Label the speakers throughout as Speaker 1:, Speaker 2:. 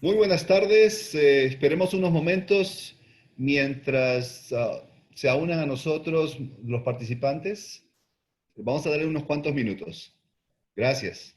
Speaker 1: Muy buenas tardes. Esperemos unos momentos mientras se aunan a nosotros los participantes. Vamos a darle unos cuantos minutos. Gracias.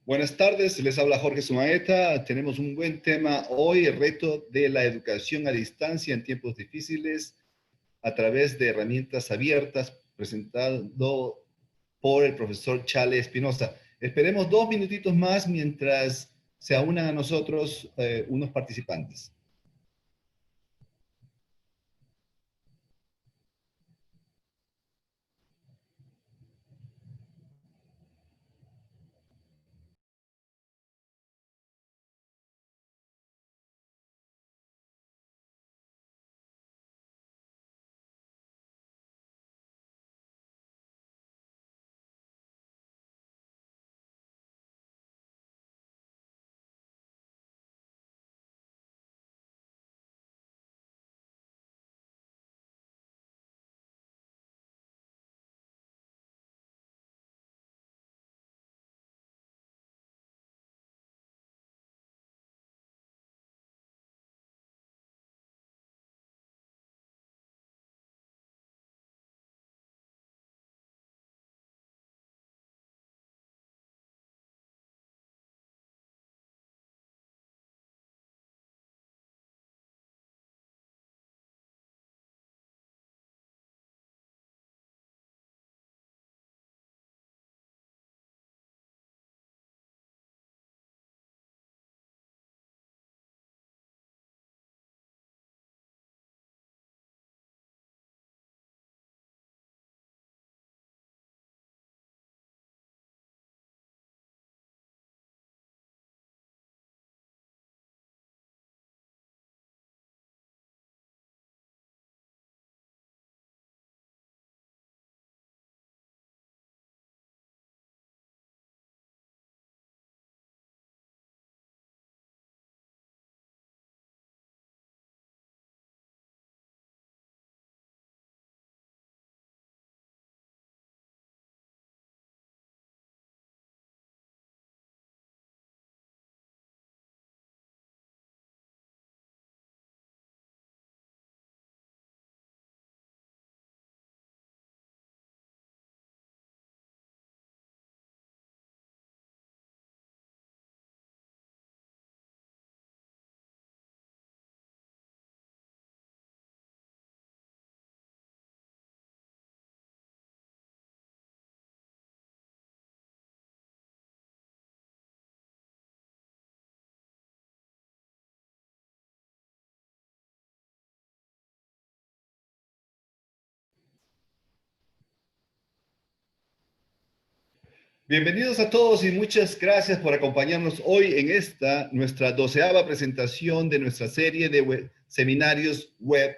Speaker 1: Buenas tardes, les habla Jorge Sumaeta. Tenemos un buen tema hoy, el reto de la educación a distancia en tiempos difíciles a través de herramientas abiertas, presentado por el profesor Chale Espinosa. Esperemos 2 minutitos más mientras se aunan a nosotros unos participantes. Bienvenidos a todos y muchas gracias por acompañarnos hoy en esta, nuestra 12ª presentación de nuestra serie de seminarios web,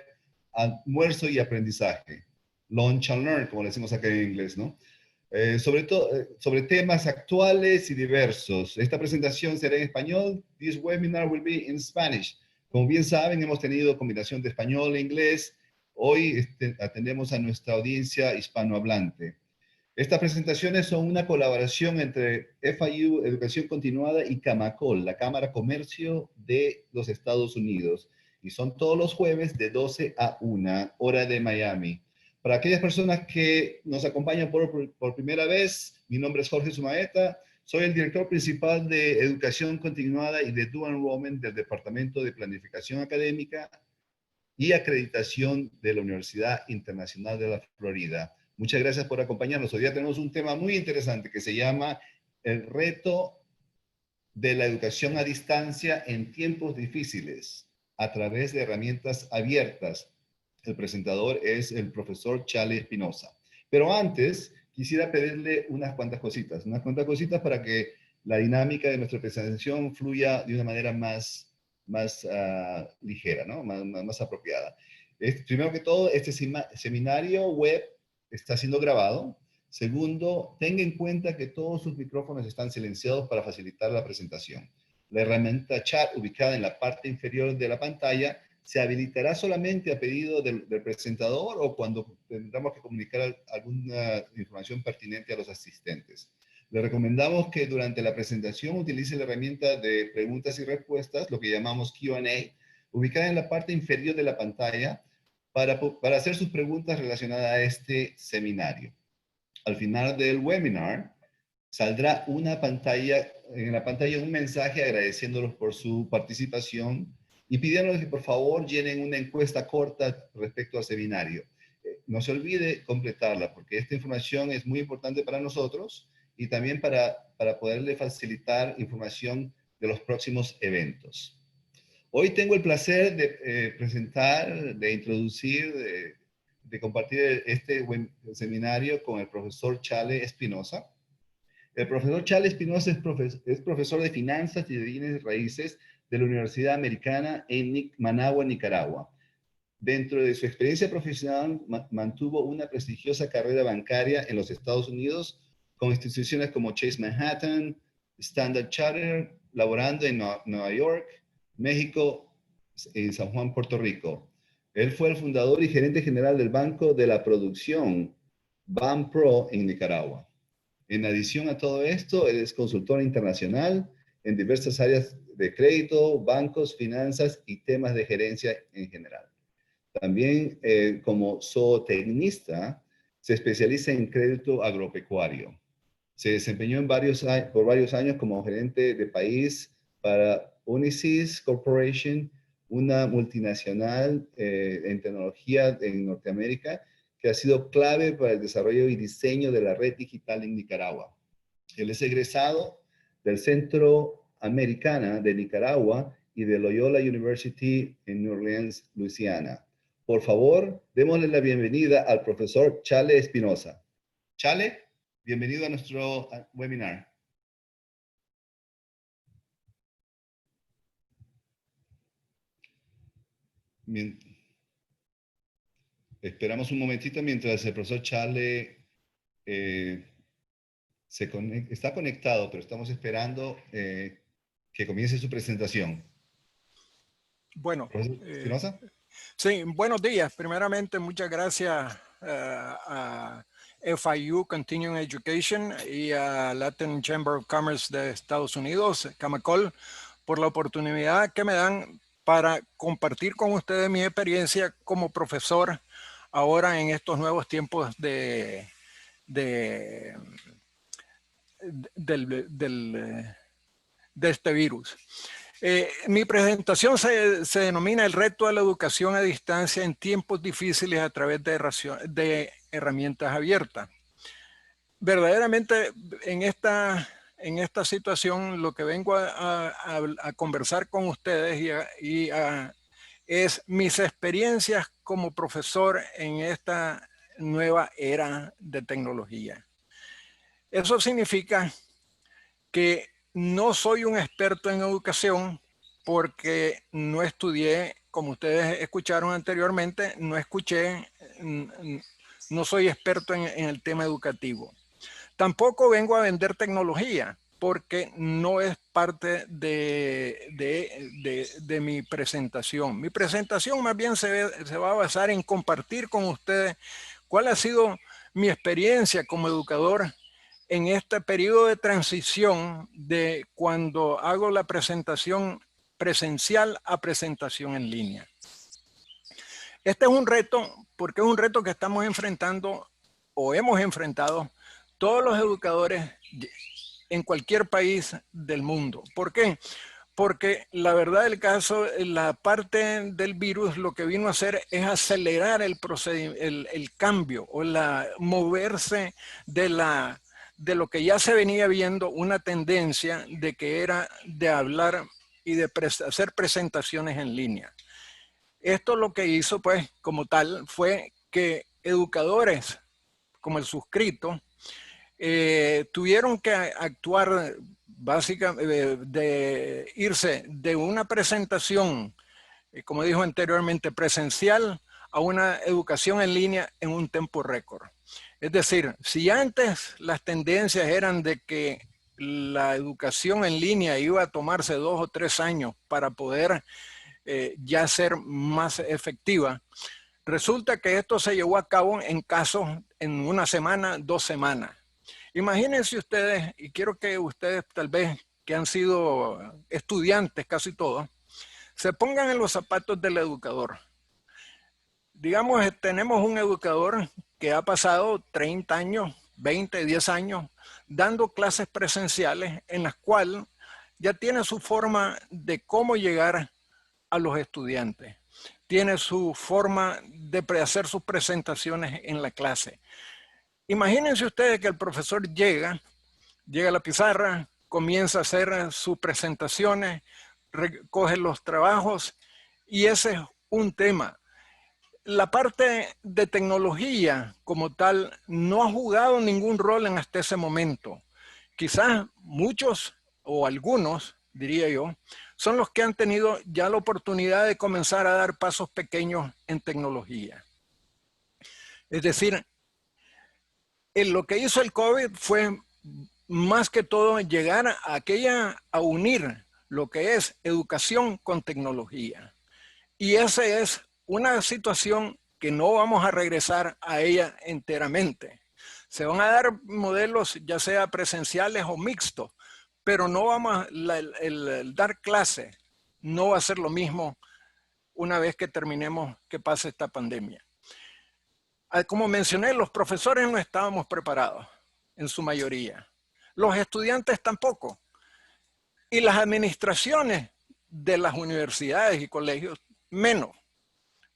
Speaker 1: almuerzo y aprendizaje, Lunch and Learn, como le decimos acá en inglés, ¿no? Sobre temas actuales y diversos. Esta presentación será en español. This webinar will be in Spanish. Como bien saben, hemos tenido combinación de español e inglés. Hoy atendemos a nuestra audiencia hispanohablante. Estas presentaciones son una colaboración entre FIU Educación Continuada y Camacol, la Cámara Comercio de los Estados Unidos. Y son todos los jueves de 12 a 1, hora de Miami. Para aquellas personas que nos acompañan por primera vez, mi nombre es Jorge Sumaeta. Soy el director principal de Educación Continuada y de Dual Enrollment del Departamento de Planificación Académica y Acreditación de la Universidad Internacional de la Florida. Muchas gracias por acompañarnos. Hoy día tenemos un tema muy interesante que se llama el reto de la educación a distancia en tiempos difíciles a través de herramientas abiertas. El presentador es el profesor Chale Espinosa. Pero antes, quisiera pedirle unas cuantas cositas para que la dinámica de nuestra presentación fluya de una manera más ligera, ¿no? Más apropiada. Primero que todo, este seminario web está siendo grabado. Segundo, tenga en cuenta que todos sus micrófonos están silenciados para facilitar la presentación. La herramienta chat ubicada en la parte inferior de la pantalla se habilitará solamente a pedido del presentador o cuando tendremos que comunicar alguna información pertinente a los asistentes. Le recomendamos que durante la presentación utilice la herramienta de preguntas y respuestas, lo que llamamos Q&A, ubicada en la parte inferior de la pantalla para hacer sus preguntas relacionadas a este seminario. Al final del webinar, saldrá en la pantalla un mensaje agradeciéndolos por su participación y pidiéndoles que por favor llenen una encuesta corta respecto al seminario. No se olvide completarla porque esta información es muy importante para nosotros y también para poderle facilitar información de los próximos eventos. Hoy tengo el placer de presentar, de introducir, de compartir este seminario con el profesor Chale Espinosa. El profesor Chale Espinosa es profesor de finanzas y de bienes raíces de la Universidad Americana en Managua, Nicaragua. Dentro de su experiencia profesional, mantuvo una prestigiosa carrera bancaria en los Estados Unidos con instituciones como Chase Manhattan, Standard Chartered, laborando en Nueva York, México y San Juan, Puerto Rico. Él fue el fundador y gerente general del Banco de la Producción, BANPRO, en Nicaragua. En adición a todo esto, él es consultor internacional en diversas áreas de crédito, bancos, finanzas y temas de gerencia en general. También como zootecnista, se especializa en crédito agropecuario. Se desempeñó por varios años como gerente de país para Unisys Corporation, una multinacional en tecnología en Norteamérica, que ha sido clave para el desarrollo y diseño de la red digital en Nicaragua. Él es egresado del Centro Americana de Nicaragua y de Loyola University en New Orleans, Luisiana. Por favor, démosle la bienvenida al profesor Chale Espinosa. Chale, bienvenido a nuestro webinar. Esperamos un momentito mientras el profesor Chale está conectado, pero estamos esperando que comience su presentación.
Speaker 2: Bueno,
Speaker 1: ¿Espinosa?
Speaker 2: sí, buenos días. Primeramente, muchas gracias a FIU Continuing Education y a Latin Chamber of Commerce de Estados Unidos, Camacol, por la oportunidad que me dan para compartir con ustedes mi experiencia como profesor ahora en estos nuevos tiempos de este virus. Mi presentación se denomina el reto de la educación a distancia en tiempos difíciles a través de herramientas abiertas. Verdaderamente en esta situación lo que vengo a conversar con ustedes es mis experiencias como profesor en esta nueva era de tecnología. Eso significa que no soy un experto en educación porque no estudié, como ustedes escucharon anteriormente, no soy experto en el tema educativo. Tampoco vengo a vender tecnología. porque no es parte de mi presentación. Mi presentación más bien se va a basar en compartir con ustedes cuál ha sido mi experiencia como educador en este periodo de transición de cuando hago la presentación presencial a presentación en línea. Este es un reto, porque es un reto que estamos enfrentando o hemos enfrentado todos los educadores en cualquier país del mundo. ¿Por qué? Porque la verdad del caso, la parte del virus lo que vino a hacer es acelerar el cambio o moverse de lo que ya se venía viendo, una tendencia de que era de hablar y de hacer presentaciones en línea. Esto lo que hizo, pues, como tal, fue que educadores como el suscrito tuvieron que actuar básicamente de irse de una presentación, como dijo anteriormente, presencial a una educación en línea en un tiempo récord. Es decir, si antes las tendencias eran de que la educación en línea iba a tomarse 2 o 3 años para poder ya ser más efectiva, resulta que esto se llevó a cabo en casos en 1 semana, 2 semanas. Imagínense ustedes, y quiero que ustedes tal vez que han sido estudiantes casi todos, se pongan en los zapatos del educador. Digamos, tenemos un educador que ha pasado 30 años, 20, 10 años, dando clases presenciales en las cuales ya tiene su forma de cómo llegar a los estudiantes. Tiene su forma de hacer sus presentaciones en la clase. Imagínense ustedes que el profesor llega a la pizarra, comienza a hacer sus presentaciones, recoge los trabajos y ese es un tema. La parte de tecnología como tal no ha jugado ningún rol en hasta ese momento. Quizás muchos o algunos, diría yo, son los que han tenido ya la oportunidad de comenzar a dar pasos pequeños en tecnología. Es decir, lo que hizo el COVID fue más que todo llegar a unir lo que es educación con tecnología. Y esa es una situación que no vamos a regresar a ella enteramente. Se van a dar modelos ya sea presenciales o mixtos, pero no vamos el dar clase no va a ser lo mismo una vez que terminemos que pase esta pandemia. Como mencioné, los profesores no estábamos preparados en su mayoría. Los estudiantes tampoco. Y las administraciones de las universidades y colegios menos,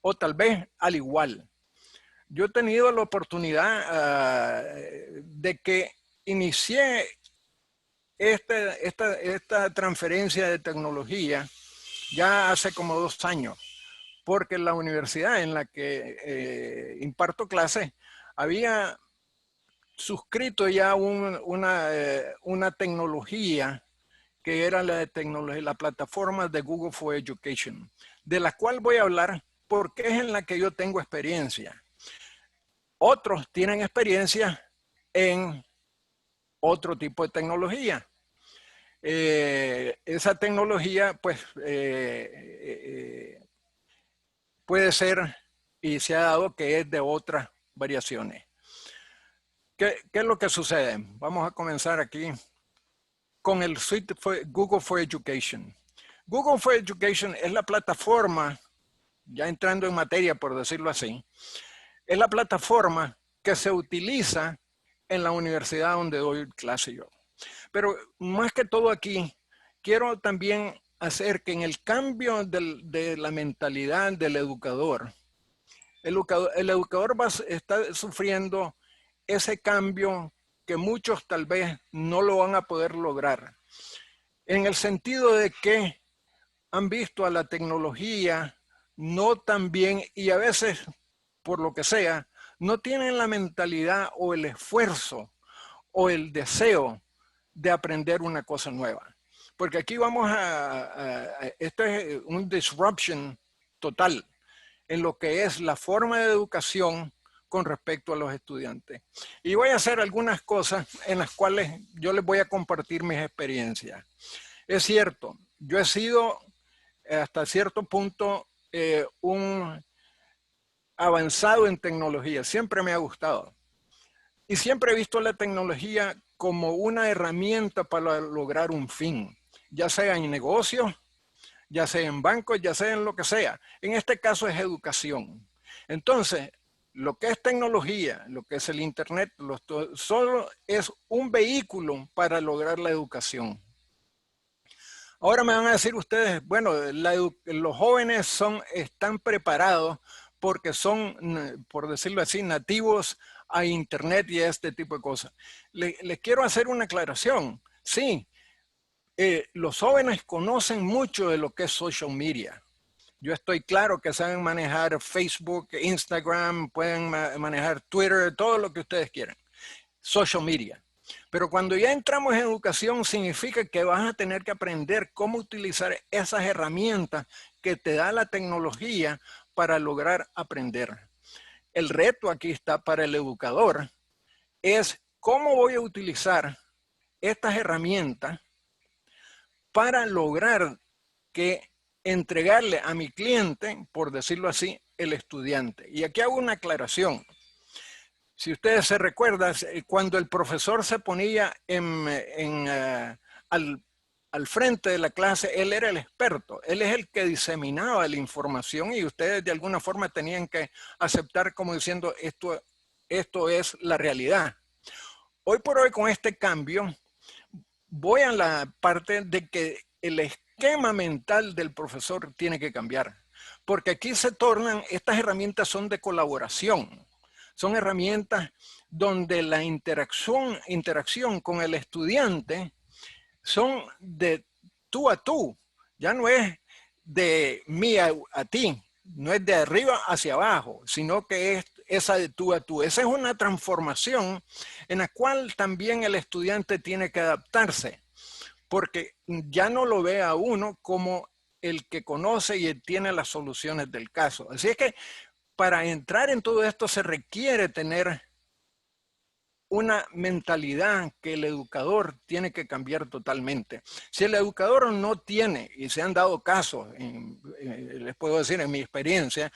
Speaker 2: o tal vez al igual. Yo he tenido la oportunidad de que inicié esta transferencia de tecnología ya hace como 2 años, porque la universidad en la que imparto clases había suscrito ya una tecnología que era la plataforma de Google for Education, de la cual voy a hablar porque es en la que yo tengo experiencia. Otros tienen experiencia en otro tipo de tecnología. Esa tecnología, pues, puede ser, y se ha dado que es de otras variaciones. ¿Qué es lo que sucede? Vamos a comenzar aquí con el suite Google for Education. Google for Education es la plataforma, ya entrando en materia por decirlo así, es la plataforma que se utiliza en la universidad donde doy clase yo. Pero más que todo aquí, quiero también hacer que en el cambio de la mentalidad del educador, el educador está sufriendo ese cambio que muchos tal vez no lo van a poder lograr. En el sentido de que han visto a la tecnología no tan bien y a veces, por lo que sea, no tienen la mentalidad o el esfuerzo o el deseo de aprender una cosa nueva. Porque aquí vamos esto es un disruption total en lo que es la forma de educación con respecto a los estudiantes. Y voy a hacer algunas cosas en las cuales yo les voy a compartir mis experiencias. Es cierto, yo he sido hasta cierto punto un avanzado en tecnología, siempre me ha gustado. Y siempre he visto la tecnología como una herramienta para lograr un fin, ya sea en negocios, ya sea en bancos, ya sea en lo que sea. En este caso es educación. Entonces, lo que es tecnología, lo que es el Internet, solo es un vehículo para lograr la educación. Ahora me van a decir ustedes, bueno, los jóvenes están preparados porque son, por decirlo así, nativos a Internet y a este tipo de cosas. Les quiero hacer una aclaración. Sí, los jóvenes conocen mucho de lo que es social media. Yo estoy claro que saben manejar Facebook, Instagram, pueden manejar Twitter, todo lo que ustedes quieran. Social media. Pero cuando ya entramos en educación, significa que vas a tener que aprender cómo utilizar esas herramientas que te da la tecnología para lograr aprender. El reto aquí está para el educador, es cómo voy a utilizar estas herramientas para lograr que entregarle a mi cliente, por decirlo así, el estudiante. Y aquí hago una aclaración. Si ustedes se recuerdan, cuando el profesor se ponía al frente de la clase, él era el experto, él es el que diseminaba la información y ustedes de alguna forma tenían que aceptar como diciendo esto es la realidad. Hoy por hoy con este cambio, voy a la parte de que el esquema mental del profesor tiene que cambiar, porque aquí se tornan, estas herramientas son de colaboración. Son herramientas donde la interacción con el estudiante son de tú a tú. Ya no es de mí a ti, no es de arriba hacia abajo, sino que es esa de tú a tú. Esa es una transformación en la cual también el estudiante tiene que adaptarse, porque ya no lo ve a uno como el que conoce y tiene las soluciones del caso. Así es que para entrar en todo esto se requiere tener una mentalidad que el educador tiene que cambiar totalmente. Si el educador no tiene, y se han dado casos, les puedo decir en mi experiencia,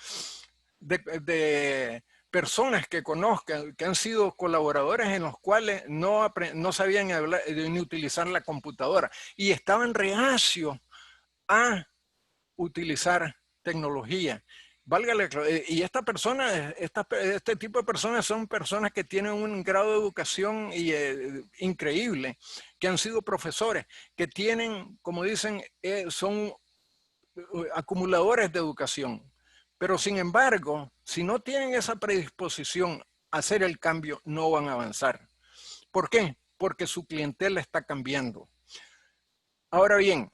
Speaker 2: de personas que conozcan, que han sido colaboradores en los cuales no sabían hablar, ni utilizar la computadora y estaban reacios a utilizar tecnología. Y esta persona, este tipo de personas son personas que tienen un grado de educación increíble, que han sido profesores, que tienen, como dicen, son acumuladores de educación. Pero sin embargo, si no tienen esa predisposición a hacer el cambio, no van a avanzar. ¿Por qué? Porque su clientela está cambiando. Ahora bien,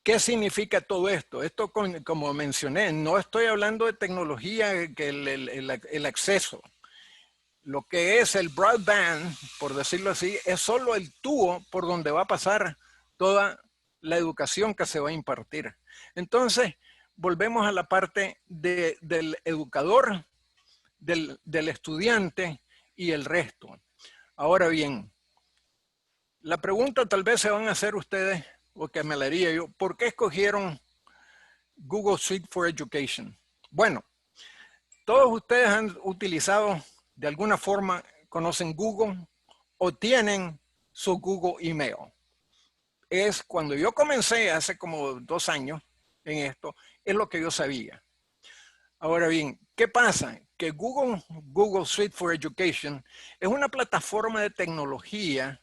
Speaker 2: ¿qué significa todo esto? Esto, como mencioné, no estoy hablando de tecnología, que el acceso. Lo que es el broadband, por decirlo así, es solo el tubo por donde va a pasar toda la educación que se va a impartir. Entonces, volvemos a la parte del educador, del estudiante y el resto. Ahora bien, la pregunta tal vez se van a hacer ustedes, o que me la haría yo, ¿por qué escogieron Google Suite for Education? Bueno, todos ustedes han utilizado, de alguna forma, conocen Google o tienen su Google Email. Es cuando yo comencé hace como 2 años en esto, es lo que yo sabía. Ahora bien, ¿qué pasa? Que Google Suite for Education es una plataforma de tecnología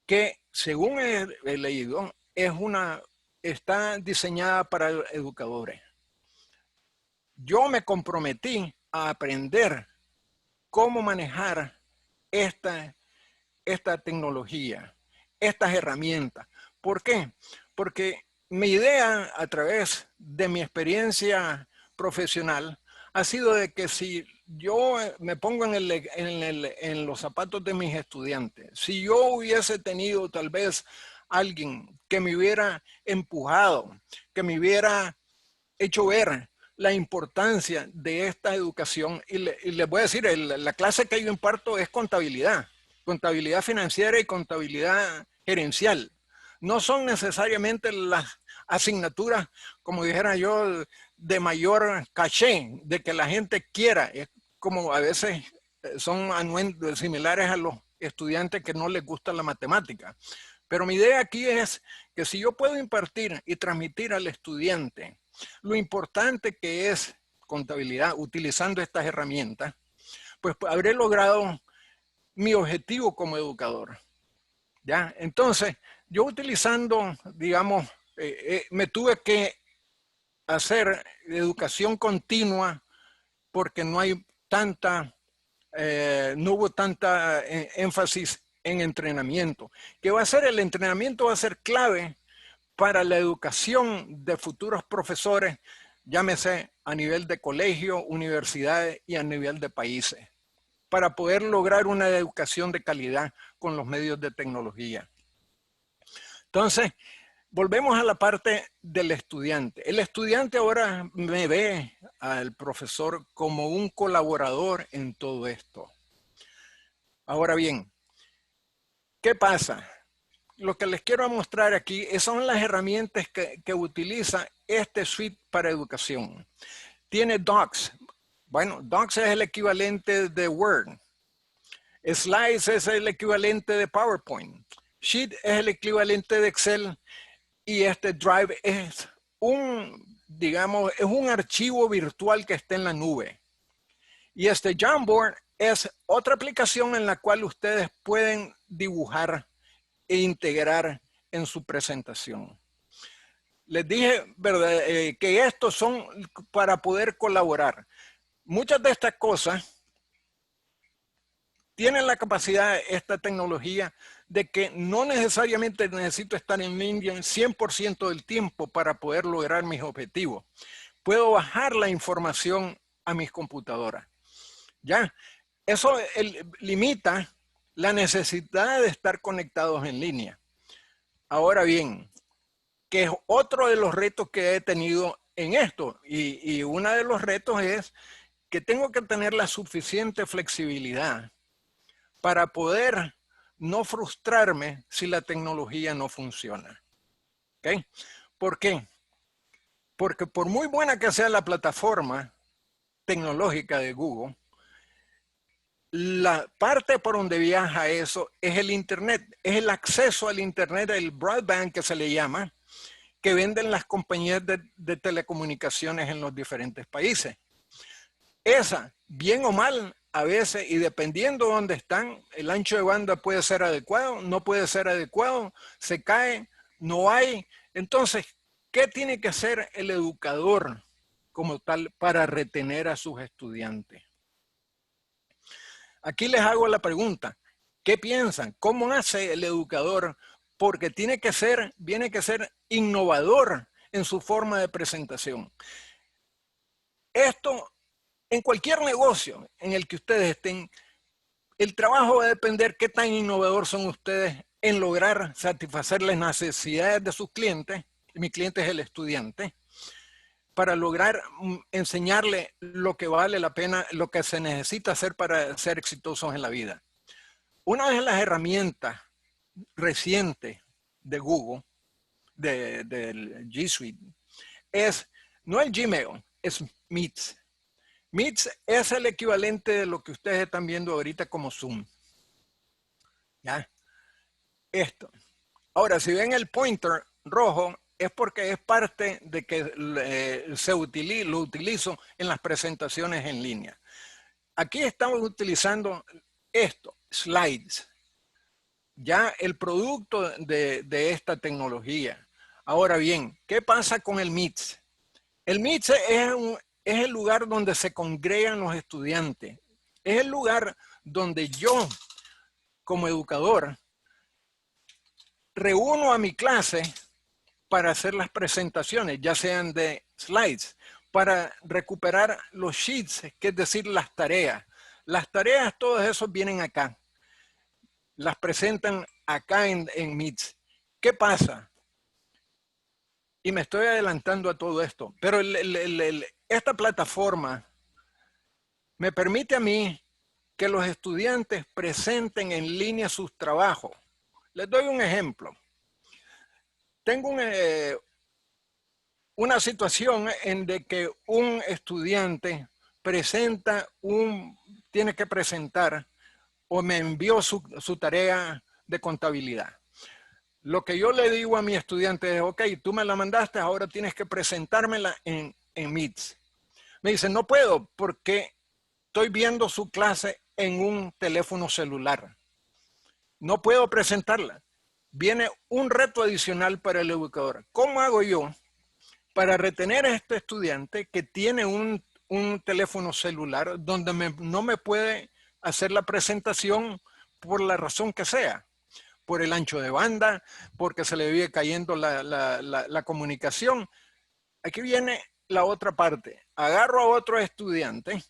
Speaker 2: que, según he leído, está diseñada para educadores. Yo me comprometí a aprender cómo manejar esta tecnología, estas herramientas. ¿Por qué? Porque mi idea, a través de mi experiencia profesional, ha sido de que si yo me pongo en los zapatos de mis estudiantes, si yo hubiese tenido tal vez alguien que me hubiera empujado, que me hubiera hecho ver la importancia de esta educación y les voy a decir, la clase que yo imparto es contabilidad financiera y contabilidad gerencial. No son necesariamente las asignaturas, como dijera yo, de mayor caché, de que la gente quiera. Es como a veces son similares a los estudiantes que no les gusta la matemática. Pero mi idea aquí es que si yo puedo impartir y transmitir al estudiante lo importante que es contabilidad utilizando estas herramientas, pues habré logrado mi objetivo como educador. ¿Ya? Entonces, yo utilizando, digamos, me tuve que hacer educación continua porque no hay tanta, no hubo tanta énfasis en entrenamiento. ¿Qué va a ser? El entrenamiento va a ser clave para la educación de futuros profesores, llámese a nivel de colegio, universidades y a nivel de países, para poder lograr una educación de calidad con los medios de tecnología. Entonces, volvemos a la parte del estudiante. El estudiante ahora me ve al profesor como un colaborador en todo esto. Ahora bien, ¿qué pasa? Lo que les quiero mostrar aquí son las herramientas que utiliza este suite para educación. Tiene Docs. Bueno, Docs es el equivalente de Word. Slides es el equivalente de PowerPoint. Sheet es el equivalente de Excel. Y este Drive es digamos, es un archivo virtual que está en la nube. Y este Jamboard es otra aplicación en la cual ustedes pueden dibujar e integrar en su presentación. Les dije, ¿verdad?, que estos son para poder colaborar. Muchas de estas cosas tienen la capacidad, esta tecnología, de que no necesariamente necesito estar en línea el 100% del tiempo para poder lograr mis objetivos. Puedo bajar la información a mis computadoras. ¿Ya? Eso limita la necesidad de estar conectados en línea. Ahora bien, que es otro de los retos que he tenido en esto, y uno de los retos es que tengo que tener la suficiente flexibilidad para poder no frustrarme si la tecnología no funciona. ¿Okay? ¿Por qué? Porque por muy buena que sea la plataforma tecnológica de Google, la parte por donde viaja eso es el Internet, es el acceso al Internet, el broadband que se le llama, que venden las compañías de telecomunicaciones en los diferentes países. Esa, bien o mal, a veces, y dependiendo de dónde están, el ancho de banda puede ser adecuado, no puede ser adecuado, se cae, no hay. Entonces, ¿qué tiene que hacer el educador como tal para retener a sus estudiantes? Aquí les hago la pregunta, ¿qué piensan? ¿Cómo hace el educador? Porque tiene que ser innovador en su forma de presentación. Esto, en cualquier negocio en el que ustedes estén, el trabajo va a depender qué tan innovador son ustedes en lograr satisfacer las necesidades de sus clientes. Mi cliente es el estudiante, para lograr enseñarle lo que vale la pena, lo que se necesita hacer para ser exitosos en la vida. Una de las herramientas recientes de Google, del G Suite, es no el Gmail, es Meets. Meets es el equivalente de lo que ustedes están viendo ahorita como Zoom. ¿Ya? Esto. Ahora, si ven el pointer rojo, es porque es parte de que lo utilizo en las presentaciones en línea. Aquí estamos utilizando esto, slides. Ya el producto de esta tecnología. Ahora bien, ¿qué pasa con el Meets? El Meets es el lugar donde se congregan los estudiantes. Es el lugar donde yo, como educador, reúno a mi clase para hacer las presentaciones, ya sean de slides, para recuperar los sheets, que es decir, las tareas. Las tareas, todos esos vienen acá. Las presentan acá en Meets. ¿Qué pasa? Y me estoy adelantando a todo esto, pero esta plataforma me permite a mí que los estudiantes presenten en línea sus trabajos. Les doy un ejemplo. Tengo una situación en de que un estudiante tiene que presentar o me envió su tarea de contabilidad. Lo que yo le digo a mi estudiante es, ok, tú me la mandaste, ahora tienes que presentármela en Meet. Me dice, no puedo porque estoy viendo su clase en un teléfono celular. No puedo presentarla. Viene un reto adicional para el educador. ¿Cómo hago yo para retener a este estudiante que tiene un teléfono celular donde no me puede hacer la presentación por la razón que sea? Por el ancho de banda, porque se le viene cayendo la comunicación. Aquí viene la otra parte. Agarro a otro estudiante,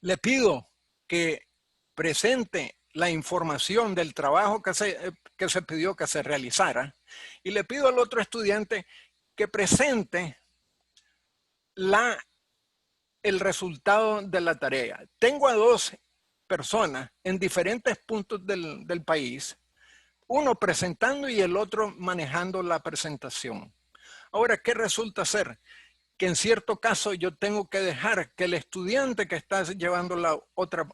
Speaker 2: le pido que presente la información del trabajo que se pidió que se realizara y le pido al otro estudiante que presente el resultado de la tarea. Tengo a dos personas en diferentes puntos del país, uno presentando y el otro manejando la presentación. Ahora, ¿qué resulta ser? Que en cierto caso yo tengo que dejar que el estudiante que está llevando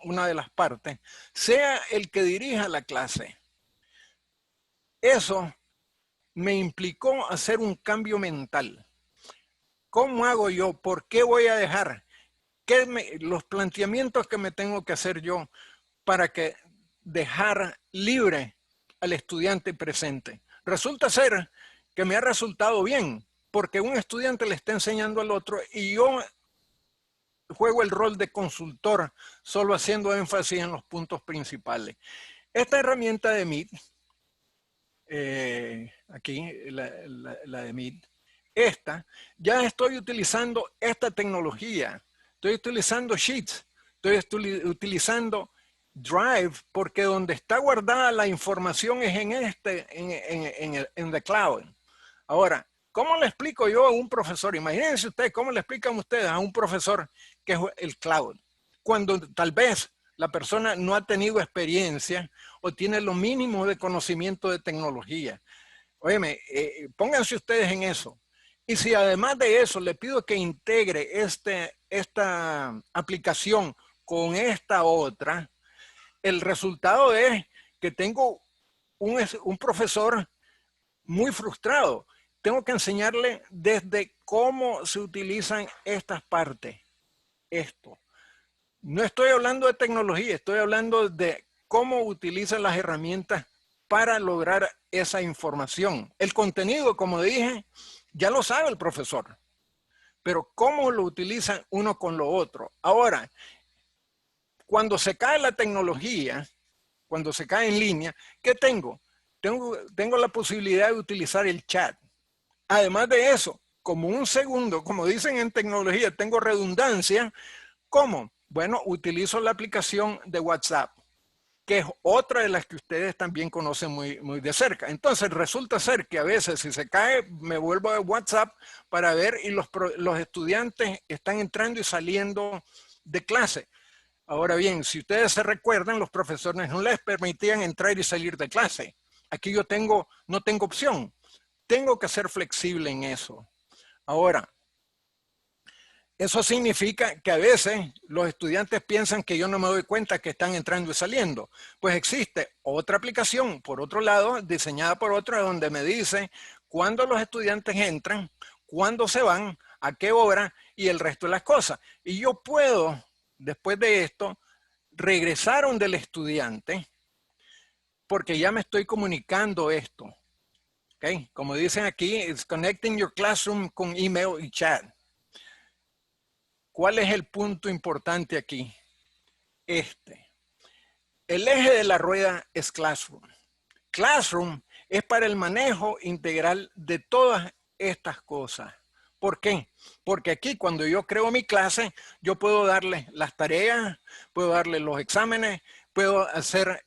Speaker 2: una de las partes sea el que dirija la clase. Eso me implicó hacer un cambio mental. ¿Cómo hago yo? ¿Por qué voy a dejar? Los planteamientos que me tengo que hacer yo para que dejar libre al estudiante presente. Resulta ser que me ha resultado bien, porque un estudiante le está enseñando al otro y yo juego el rol de consultor, solo haciendo énfasis en los puntos principales. Esta herramienta de Meet, aquí, la de Meet, ya estoy utilizando esta tecnología. Estoy utilizando Sheets, estoy utilizando Drive, porque donde está guardada la información es en the cloud. Ahora, ¿cómo le explico yo a un profesor? Imagínense ustedes, ¿cómo le explican ustedes a un profesor que es el cloud? Cuando tal vez la persona no ha tenido experiencia o tiene lo mínimo de conocimiento de tecnología. Óyeme, pónganse ustedes en eso. Y si además de eso le pido que integre esta aplicación con esta otra, el resultado es que tengo un profesor muy frustrado. Tengo que enseñarle desde cómo se utilizan estas partes. Esto. No estoy hablando de tecnología, estoy hablando de cómo utilizan las herramientas para lograr esa información. El contenido, como dije, ya lo sabe el profesor, pero cómo lo utilizan uno con lo otro. Ahora, cuando se cae la tecnología, cuando se cae en línea, ¿qué tengo? Tengo la posibilidad de utilizar el chat. Además de eso, como un segundo, como dicen en tecnología, tengo redundancia. ¿Cómo? Bueno, utilizo la aplicación de WhatsApp, que es otra de las que ustedes también conocen muy de cerca. Entonces resulta ser que a veces si se cae, me vuelvo a WhatsApp para ver y los estudiantes están entrando y saliendo de clase. Ahora bien, si ustedes se recuerdan, los profesores no les permitían entrar y salir de clase. Aquí yo no tengo opción. Tengo que ser flexible en eso. Ahora, eso significa que a veces los estudiantes piensan que yo no me doy cuenta que están entrando y saliendo. Pues existe otra aplicación, por otro lado, diseñada por otra, donde me dice cuándo los estudiantes entran, cuándo se van, a qué hora y el resto de las cosas. Y yo puedo, después de esto, regresar donde el estudiante, porque ya me estoy comunicando esto. ¿Okay? Como dicen aquí, it's connecting your classroom con email y chat. ¿Cuál es el punto importante aquí? El eje de la rueda es Classroom. Classroom es para el manejo integral de todas estas cosas. ¿Por qué? Porque aquí cuando yo creo mi clase, yo puedo darle las tareas, puedo darle los exámenes, puedo hacer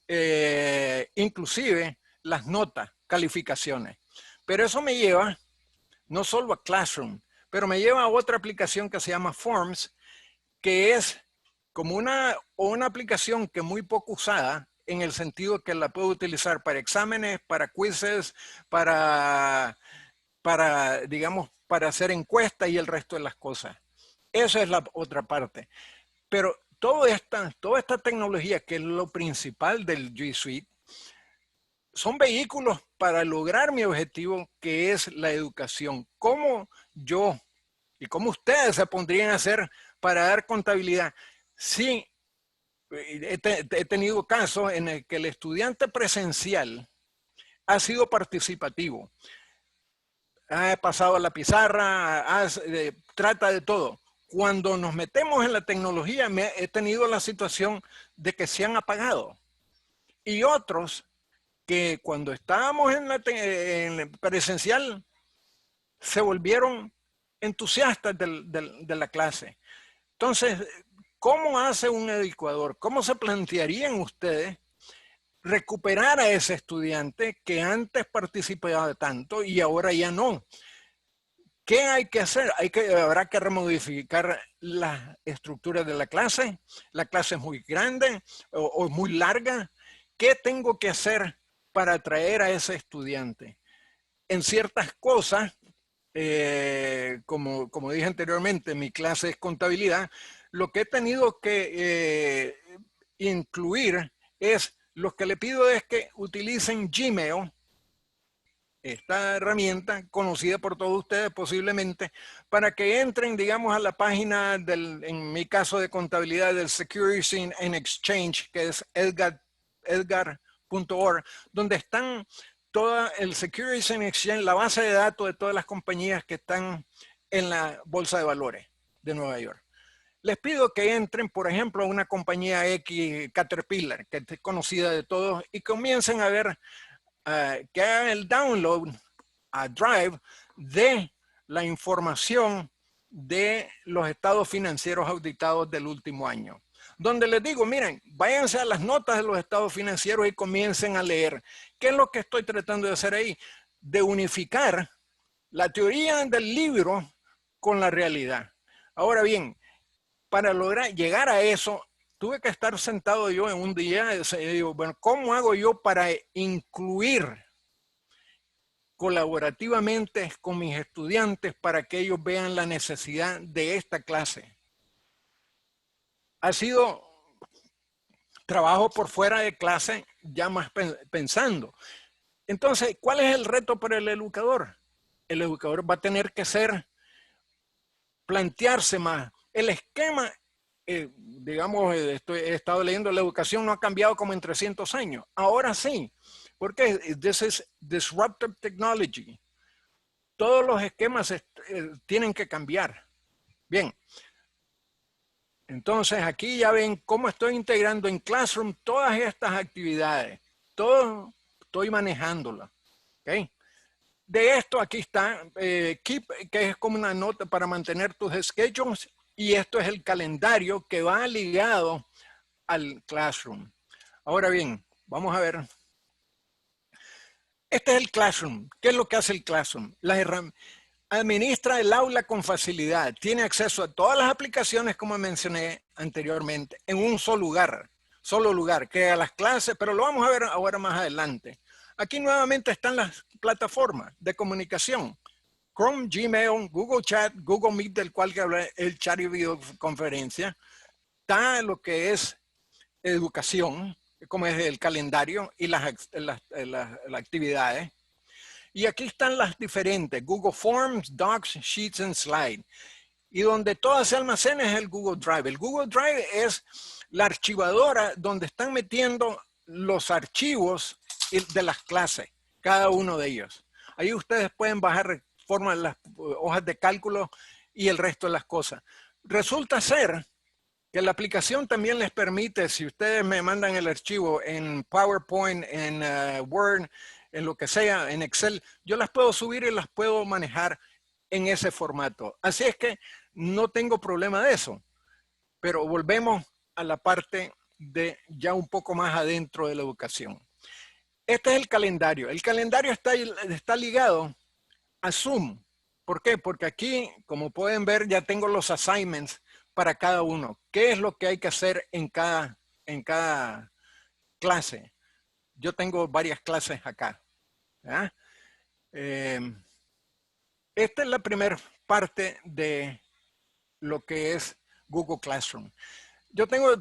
Speaker 2: inclusive las notas, calificaciones. Pero eso me lleva no solo a Classroom, pero me lleva a otra aplicación que se llama Forms, que es como una aplicación que es muy poco usada, en el sentido que la puedo utilizar para exámenes, para quizzes, digamos, para hacer encuestas y el resto de las cosas. Esa es la otra parte. Pero toda esta tecnología, que es lo principal del G Suite, son vehículos para lograr mi objetivo, que es la educación. ¿Cómo yo y cómo ustedes se pondrían a hacer para dar contabilidad? Sí, he tenido casos en el que el estudiante presencial ha sido participativo. Ha pasado a la pizarra, trata de todo. Cuando nos metemos en la tecnología, he tenido la situación de que se han apagado. Y otros que cuando estábamos en la presencial se volvieron entusiastas de la clase. Entonces, ¿cómo hace un educador? ¿Cómo se plantearían ustedes recuperar a ese estudiante que antes participaba tanto y ahora ya no? ¿Qué hay que hacer? Habrá que remodificar las estructuras de la clase. La clase es muy grande o muy larga. ¿Qué tengo que hacer para atraer a ese estudiante? En ciertas cosas, como dije anteriormente, mi clase es contabilidad. Lo que he tenido que incluir es, lo que le pido es que utilicen Gmail, esta herramienta conocida por todos ustedes posiblemente, para que entren, digamos, a la página en mi caso de contabilidad, del Securities and Exchange, que es edgar.org, donde están todo el Securities and Exchange, la base de datos de todas las compañías que están en la bolsa de valores de Nueva York. Les pido que entren, por ejemplo, a una compañía X, Caterpillar, que es conocida de todos, y comiencen a ver, que hagan el download a Drive de la información de los estados financieros auditados del último año, donde les digo, miren, váyanse a las notas de los estados financieros y comiencen a leer. ¿Qué es lo que estoy tratando de hacer ahí? De unificar la teoría del libro con la realidad. Ahora bien, para lograr llegar a eso, tuve que estar sentado yo en un día y digo, bueno, ¿cómo hago yo para incluir colaborativamente con mis estudiantes para que ellos vean la necesidad de esta clase? Ha sido trabajo por fuera de clase, ya más pensando. Entonces, ¿cuál es el reto para el educador? El educador va a tener que plantearse más. El esquema, digamos, he estado leyendo, la educación no ha cambiado como en 300 años. Ahora sí, porque this is disruptive technology. Todos los esquemas tienen que cambiar. Bien. Entonces, aquí ya ven cómo estoy integrando en Classroom todas estas actividades. Todo estoy manejándolas. ¿Okay? De esto aquí está Keep, que es como una nota para mantener tus schedules, y esto es el calendario que va ligado al Classroom. Ahora bien, vamos a ver. Este es el Classroom. ¿Qué es lo que hace el Classroom? Administra el aula con facilidad. Tiene acceso a todas las aplicaciones, como mencioné anteriormente, en un solo lugar, crea las clases, pero lo vamos a ver ahora más adelante. Aquí nuevamente están las plataformas de comunicación. Chrome, Gmail, Google Chat, Google Meet, del cual que hablé, el chat y videoconferencia. Está lo que es educación, como es el calendario y las actividades. Y aquí están las diferentes, Google Forms, Docs, Sheets and Slide. Y donde todas se almacenan es el Google Drive. El Google Drive es la archivadora donde están metiendo los archivos de las clases, cada uno de ellos. Ahí ustedes pueden bajar formas las hojas de cálculo y el resto de las cosas. Resulta ser que la aplicación también les permite, si ustedes me mandan el archivo en PowerPoint, en Word, en lo que sea, en Excel, yo las puedo subir y las puedo manejar en ese formato. Así es que no tengo problema de eso. Pero volvemos a la parte de ya un poco más adentro de la educación. Este es el calendario. El calendario está ligado a Zoom. ¿Por qué? Porque aquí, como pueden ver, ya tengo los assignments para cada uno. ¿Qué es lo que hay que hacer en cada clase? Yo tengo varias clases acá. ¿Ya? Esta es la primera parte de lo que es Google Classroom.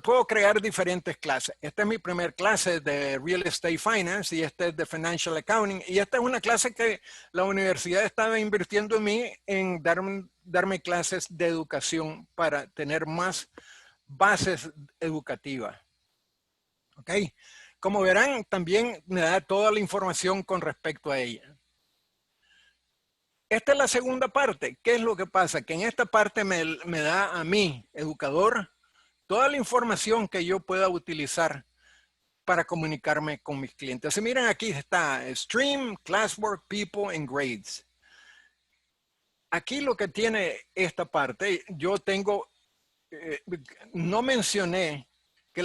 Speaker 2: Puedo crear diferentes clases. Esta es mi primera clase de Real Estate Finance y esta es de Financial Accounting. Y esta es una clase que la universidad estaba invirtiendo en mí en darme clases de educación para tener más bases educativas. ¿Ok? Como verán, también me da toda la información con respecto a ella. Esta es la segunda parte. ¿Qué es lo que pasa? Que en esta parte me da a mí, educador, toda la información que yo pueda utilizar para comunicarme con mis clientes. Y miren, aquí está Stream, Classwork, People and Grades. Aquí lo que tiene esta parte, yo tengo, no mencioné que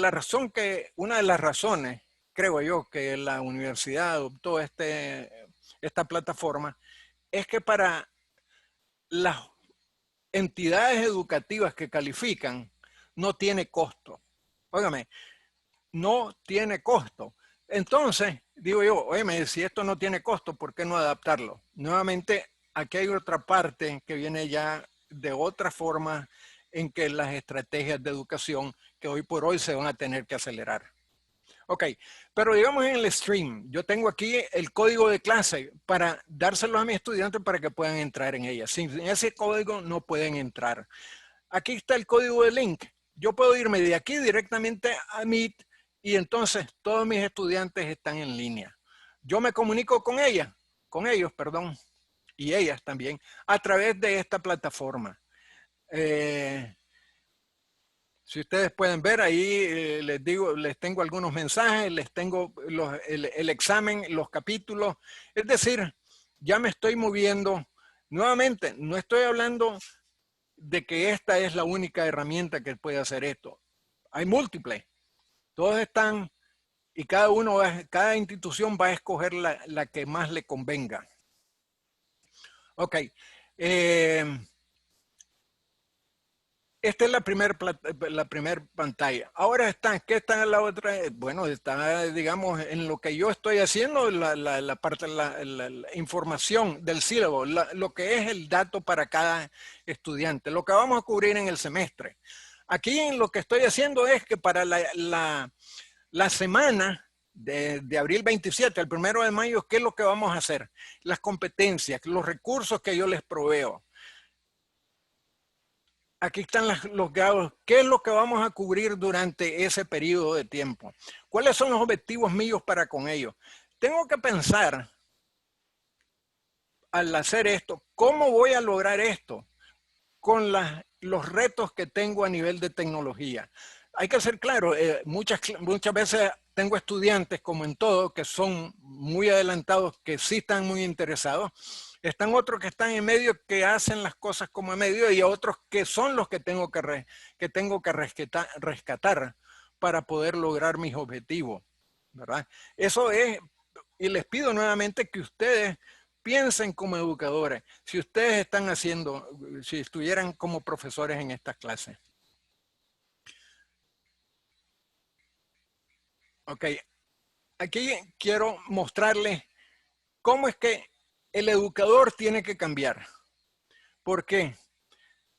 Speaker 2: una de las razones, creo yo, que la universidad adoptó esta plataforma, es que para las entidades educativas que califican, no tiene costo. Óigame, no tiene costo. Entonces, digo yo, oye, si esto no tiene costo, ¿por qué no adaptarlo? Nuevamente, aquí hay otra parte que viene ya de otra forma en que las estrategias de educación que hoy por hoy se van a tener que acelerar. Ok, pero digamos en el stream, yo tengo aquí el código de clase para dárselo a mis estudiantes para que puedan entrar en ella. Sin ese código no pueden entrar. Aquí está el código de link. Yo puedo irme de aquí directamente a Meet y entonces todos mis estudiantes están en línea. Yo me comunico con ellos, y ellas también, a través de esta plataforma. Si ustedes pueden ver ahí, les tengo algunos mensajes, les tengo el examen, los capítulos. Es decir, ya me estoy moviendo. Nuevamente, no estoy hablando de que esta es la única herramienta que puede hacer esto. Hay múltiples. Todos están y cada institución va a escoger la que más le convenga. Ok. Esta es la primera pantalla. Ahora ¿qué está en la otra? Bueno, está, digamos, en lo que yo estoy haciendo, la información del sílabo, lo que es el dato para cada estudiante, lo que vamos a cubrir en el semestre. Aquí lo que estoy haciendo es que para la semana de abril 27 al 1 de mayo, ¿qué es lo que vamos a hacer? Las competencias, los recursos que yo les proveo. Aquí están los grados. ¿Qué es lo que vamos a cubrir durante ese periodo de tiempo? ¿Cuáles son los objetivos míos para con ellos? Tengo que pensar al hacer esto, ¿cómo voy a lograr esto? Con los retos que tengo a nivel de tecnología. Hay que ser claro, muchas veces tengo estudiantes, como en todo, que son muy adelantados, que sí están muy interesados. Están otros que están en medio, que hacen las cosas como en medio, y otros que son los que tengo que rescatar para poder lograr mis objetivos, ¿verdad? Eso es, y les pido nuevamente que ustedes piensen como educadores, si ustedes si estuvieran como profesores en estas clases. Ok, aquí quiero mostrarles cómo es que el educador tiene que cambiar. ¿Por qué?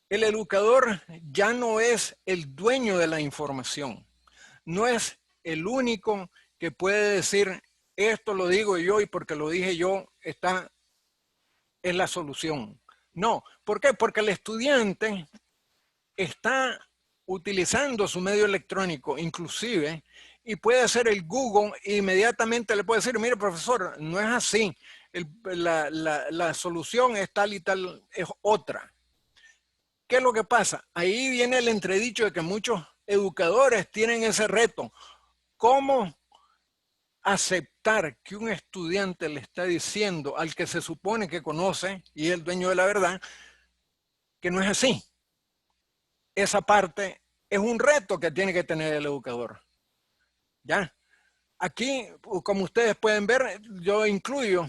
Speaker 2: El educador ya no es el dueño de la información. No es el único que puede decir, esto lo digo yo y porque lo dije yo, esta es la solución. No, ¿por qué? Porque el estudiante está utilizando su medio electrónico, inclusive, y puede hacer el Google e inmediatamente le puede decir, mire profesor, no es así, la solución es tal y tal, es otra. ¿Qué es lo que pasa? Ahí viene el entredicho de que muchos educadores tienen ese reto. ¿Cómo aceptar que un estudiante le está diciendo al que se supone que conoce y es el dueño de la verdad, que no es así? Esa parte es un reto que tiene que tener el educador. ¿Ya? Aquí, como ustedes pueden ver, yo incluyo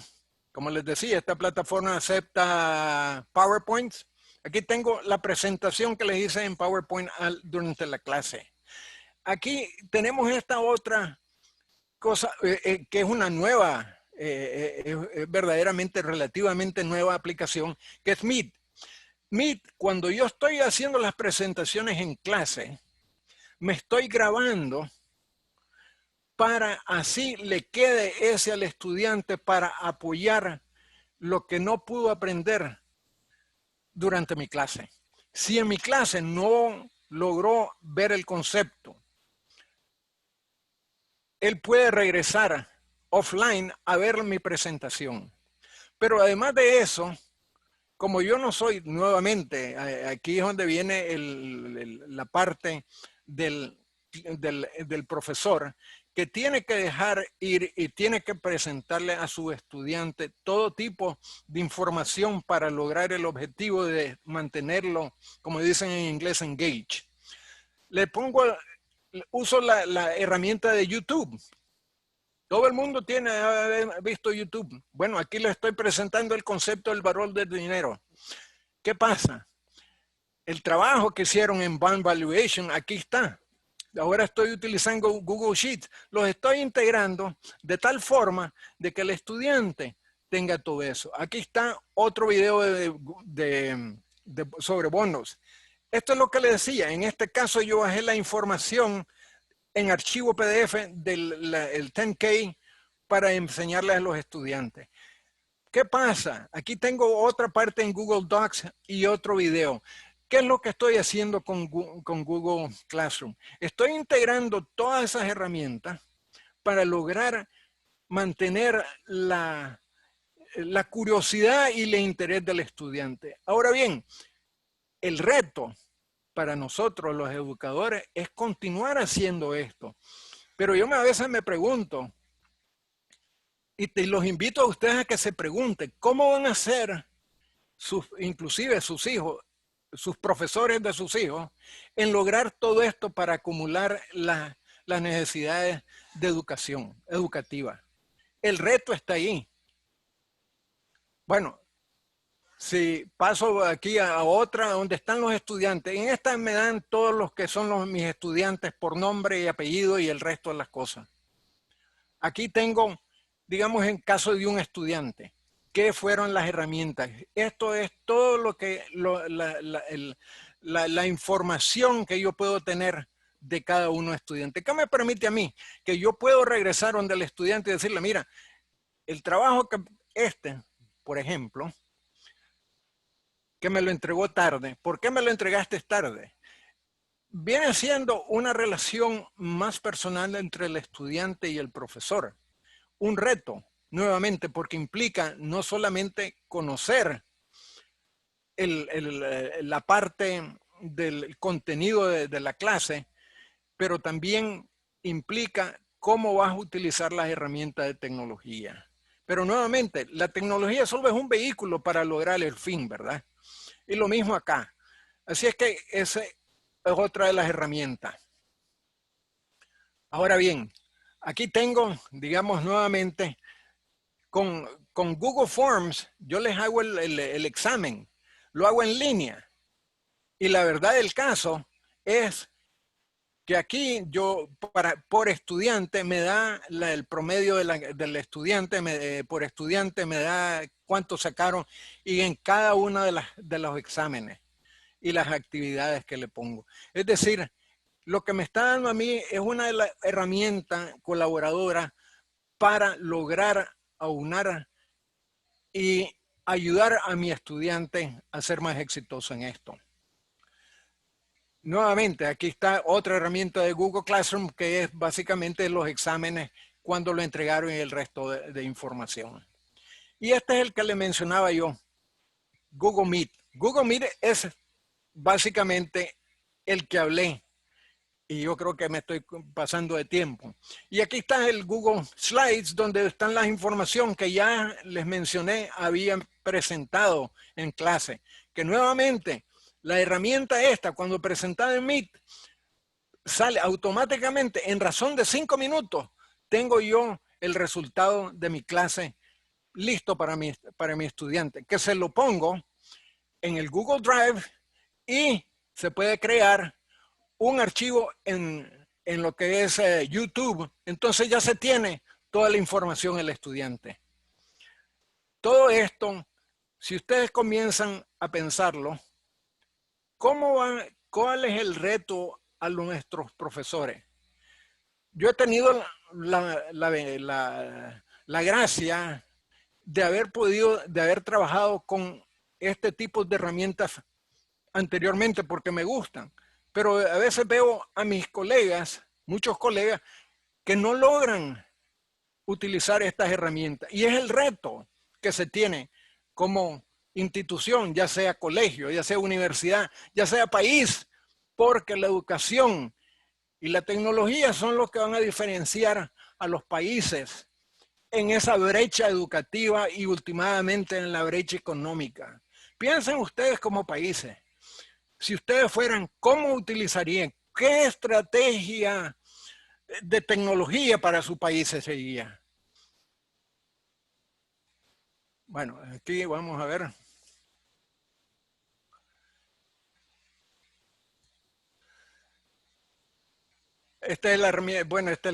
Speaker 2: Como les decía, esta plataforma acepta PowerPoints. Aquí tengo la presentación que les hice en PowerPoint durante la clase. Aquí tenemos esta otra cosa que es una nueva, verdaderamente relativamente nueva aplicación, que es Meet. Meet, cuando yo estoy haciendo las presentaciones en clase, me estoy grabando para así le quede ese al estudiante para apoyar lo que no pudo aprender durante mi clase. Si en mi clase no logró ver el concepto, él puede regresar offline a ver mi presentación. Pero además de eso, como yo no soy, nuevamente, aquí es donde viene la parte del profesor, que tiene que dejar ir y tiene que presentarle a su estudiante todo tipo de información para lograr el objetivo de mantenerlo, como dicen en inglés, engaged. Uso la herramienta de YouTube. Todo el mundo ha visto YouTube. Bueno, aquí le estoy presentando el concepto del valor del dinero. ¿Qué pasa? El trabajo que hicieron en Bond Valuation, aquí está. Ahora estoy utilizando Google Sheets. Los estoy integrando de tal forma de que el estudiante tenga todo eso. Aquí está otro video sobre bonos. Esto es lo que le decía. En este caso yo bajé la información en archivo PDF del 10K para enseñarles a los estudiantes. ¿Qué pasa? Aquí tengo otra parte en Google Docs y otro video. ¿Qué es lo que estoy haciendo con Google Classroom? Estoy integrando todas esas herramientas para lograr mantener la curiosidad y el interés del estudiante. Ahora bien, el reto para nosotros los educadores es continuar haciendo esto. Pero yo a veces me pregunto, y los invito a ustedes a que se pregunten, ¿cómo van a hacer inclusive sus hijos, sus profesores de sus hijos, en lograr todo esto para acumular las necesidades de educación educativa? El reto está ahí. Bueno, si paso aquí a otra donde están los estudiantes, en esta me dan todos los que son mis estudiantes por nombre y apellido y el resto de las cosas. Aquí tengo, digamos, en caso de un estudiante, ¿qué fueron las herramientas? Esto es todo lo que la información que yo puedo tener de cada uno de estudiantes. ¿Qué me permite a mí? Que yo puedo regresar donde el estudiante y decirle, mira, el trabajo que por ejemplo, que me lo entregó tarde. ¿Por qué me lo entregaste tarde? Viene siendo una relación más personal entre el estudiante y el profesor. Un reto, nuevamente, porque implica no solamente conocer la parte del contenido de la clase, pero también implica cómo vas a utilizar las herramientas de tecnología. Pero nuevamente, la tecnología solo es un vehículo para lograr el fin, ¿verdad? Y lo mismo acá. Así es que esa es otra de las herramientas. Ahora bien, aquí tengo, digamos nuevamente, con Google Forms, yo les hago el examen, lo hago en línea. Y la verdad del caso es que aquí yo, por estudiante, me da el promedio del estudiante, por estudiante me da cuánto sacaron y en cada uno de los exámenes y las actividades que le pongo. Es decir, lo que me está dando a mí es una de las herramientas colaboradoras para lograr aunar y ayudar a mi estudiante a ser más exitoso en esto. Nuevamente, aquí está otra herramienta de Google Classroom que es básicamente los exámenes cuando lo entregaron y el resto de información. Y este es el que le mencionaba yo, Google Meet. Google Meet es básicamente el que hablé y yo creo que me estoy pasando de tiempo. Y aquí está el Google Slides donde están las informaciones que ya les mencioné, habían presentado en clase, que nuevamente la herramienta esta, cuando presentada en Meet, sale automáticamente en razón de 5 minutos. Tengo yo el resultado de mi clase listo para mi estudiante, que se lo pongo en el Google Drive y se puede crear un archivo en lo que es YouTube. Entonces ya se tiene toda la información del estudiante. Todo esto, si ustedes comienzan a pensarlo, ¿cuál es el reto a nuestros profesores? Yo he tenido la gracia de haber trabajado con este tipo de herramientas anteriormente porque me gustan. Pero a veces veo a mis colegas, muchos colegas, que no logran utilizar estas herramientas. Y es el reto que se tiene como institución, ya sea colegio, ya sea universidad, ya sea país, porque la educación y la tecnología son los que van a diferenciar a los países en esa brecha educativa y últimamente en la brecha económica. Piensen ustedes como países, si ustedes fueran, ¿cómo utilizarían? ¿Qué estrategia de tecnología para su país se seguía? Bueno, aquí vamos a ver. Esta es la herramienta, bueno, esta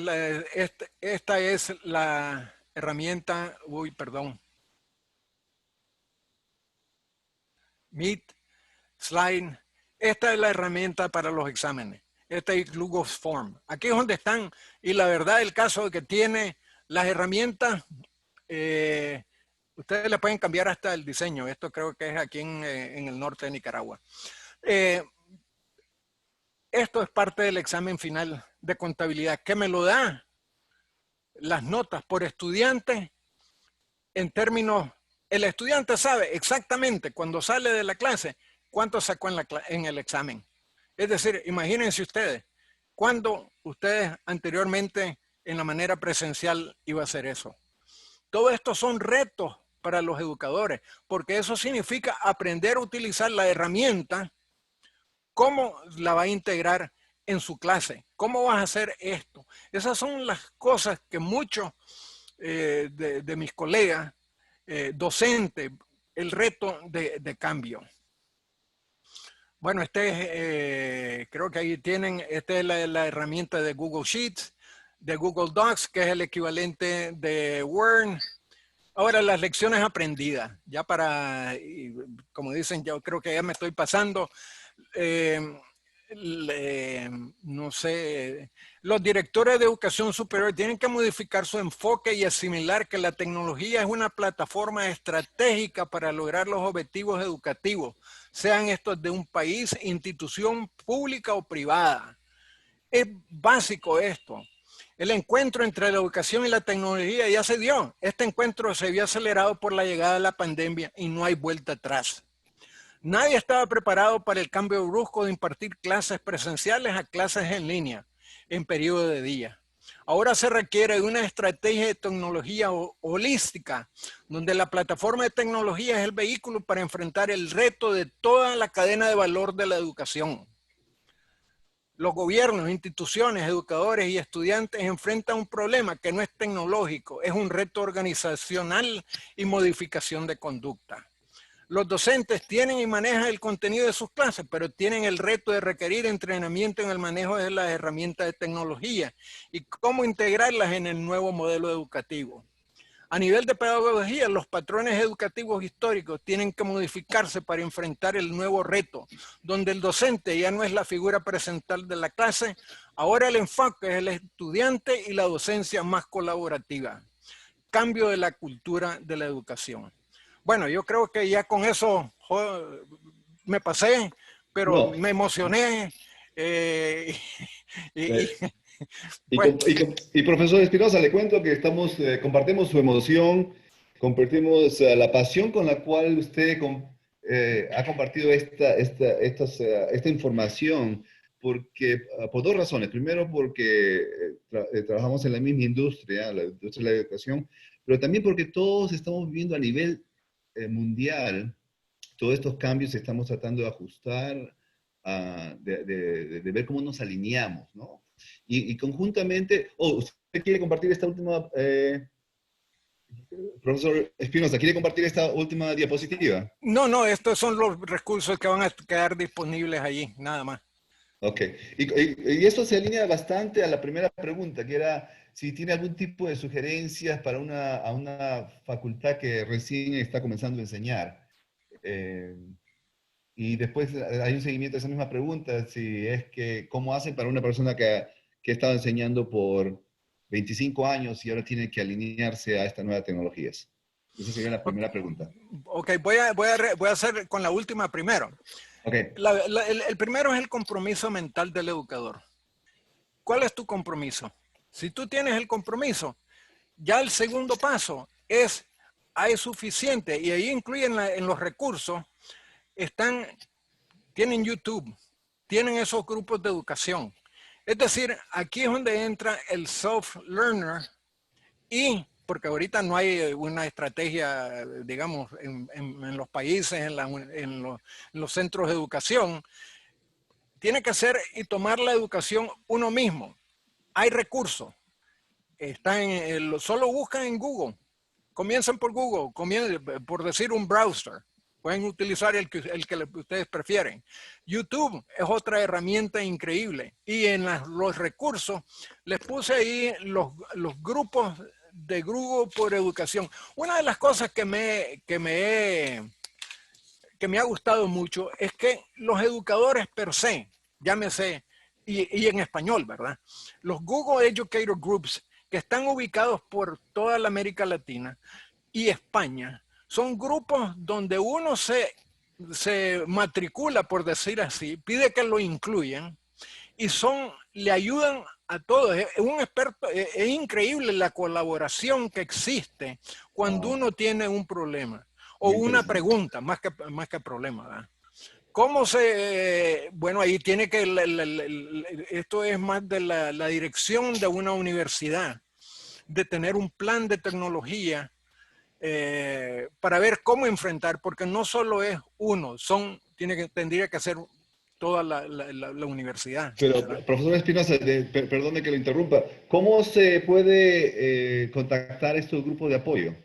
Speaker 2: es la herramienta, uy, perdón. Meet, Slide. Esta es la herramienta para los exámenes. Esta es Google Form. Aquí es donde están, y la verdad el caso es que tiene las herramientas, ustedes le pueden cambiar hasta el diseño. Esto creo que es aquí en el norte de Nicaragua. Esto es parte del examen final de contabilidad, que me lo da las notas por estudiante en términos, el estudiante sabe exactamente cuando sale de la clase cuánto sacó en el examen. Es decir, imagínense ustedes, cuando ustedes anteriormente en la manera presencial iba a hacer eso. Todo esto son retos para los educadores, porque eso significa aprender a utilizar la herramienta. ¿Cómo la va a integrar en su clase? ¿Cómo vas a hacer esto? Esas son las cosas que muchos de mis colegas docentes, el reto de cambio. Bueno, creo que ahí tienen, esta es la herramienta de Google Sheets, de Google Docs, que es el equivalente de Word. Ahora, las lecciones aprendidas, ya como dicen, yo creo que ya me estoy pasando. No sé, los directores de educación superior tienen que modificar su enfoque y asimilar que la tecnología es una plataforma estratégica para lograr los objetivos educativos, sean estos de un país, institución pública o privada. Es básico esto. El encuentro entre la educación y la tecnología ya se dio. Este encuentro se vio acelerado por la llegada de la pandemia y no hay vuelta atrás. Nadie estaba preparado para el cambio brusco de impartir clases presenciales a clases en línea en periodo de días. Ahora se requiere de una estrategia de tecnología holística, donde la plataforma de tecnología es el vehículo para enfrentar el reto de toda la cadena de valor de la educación. Los gobiernos, instituciones, educadores y estudiantes enfrentan un problema que no es tecnológico, es un reto organizacional y modificación de conducta. Los docentes tienen y manejan el contenido de sus clases, pero tienen el reto de requerir entrenamiento en el manejo de las herramientas de tecnología y cómo integrarlas en el nuevo modelo educativo. A nivel de pedagogía, los patrones educativos históricos tienen que modificarse para enfrentar el nuevo reto, donde el docente ya no es la figura presental de la clase, ahora el enfoque es el estudiante y la docencia más colaborativa. Cambio de la cultura de la educación. Bueno, yo creo que ya con eso me pasé, pero
Speaker 1: No.
Speaker 2: me emocioné.
Speaker 1: Eh,
Speaker 2: Pues,
Speaker 1: y profesor Espinosa, le cuento que compartimos su emoción, compartimos la pasión con la cual usted ha compartido esta información, porque, por dos razones. Primero, porque trabajamos en la misma industria, la industria de la educación, pero también porque todos estamos viviendo a nivel mundial todos estos cambios, estamos tratando de ajustar, de ver cómo nos alineamos, ¿no? Y conjuntamente, ¿usted quiere compartir esta última Profesor Espinosa, ¿quiere compartir esta última diapositiva?
Speaker 2: No, estos son los recursos que van a quedar disponibles allí, nada más.
Speaker 1: Ok. Y esto se alinea bastante a la primera pregunta, que era si tiene algún tipo de sugerencias para a una facultad que recién está comenzando a enseñar. Eh, y después hay un seguimiento de esa misma pregunta, si es que, ¿cómo hacen para una persona que ha estado enseñando por 25 años y ahora tiene que alinearse a estas nuevas tecnologías? Esa sería la primera pregunta.
Speaker 2: Ok, voy a hacer con la última primero.
Speaker 1: Ok.
Speaker 2: El primero es el compromiso mental del educador. ¿Cuál es tu compromiso? Si tú tienes el compromiso, ya el segundo paso es, hay suficiente, y ahí incluyen en los recursos, tienen YouTube, tienen esos grupos de educación. Es decir, aquí es donde entra el self-learner y porque ahorita no hay una estrategia, digamos, en los países, en los centros de educación, tiene que ser y tomar la educación uno mismo. Hay recursos, solo buscan en Google, comienzan por Google, por decir un browser. Pueden utilizar el que ustedes prefieren. YouTube es otra herramienta increíble. Y en los recursos les puse ahí los grupos de Google por educación. Una de las cosas que me ha gustado mucho es que los educadores per se, llámese, y en español, ¿verdad? Los Google Educator Groups que están ubicados por toda la América Latina y España, son grupos donde uno se matricula, por decir así, pide que lo incluyan y le ayudan a todos. Es un experto, es increíble la colaboración que existe cuando
Speaker 1: Wow,
Speaker 2: uno tiene un problema o
Speaker 1: muy
Speaker 2: una
Speaker 1: interesante.
Speaker 2: pregunta, más que problema, ¿verdad? ¿Cómo bueno, ahí tiene que, esto es más de la dirección de una universidad, de tener un plan de tecnología para ver cómo enfrentar, porque no solo es uno, tendría que ser toda la universidad,
Speaker 1: Pero,
Speaker 2: ¿verdad?
Speaker 1: profesor Espinosa, perdone que lo interrumpa, ¿cómo se puede contactar estos grupos de apoyo?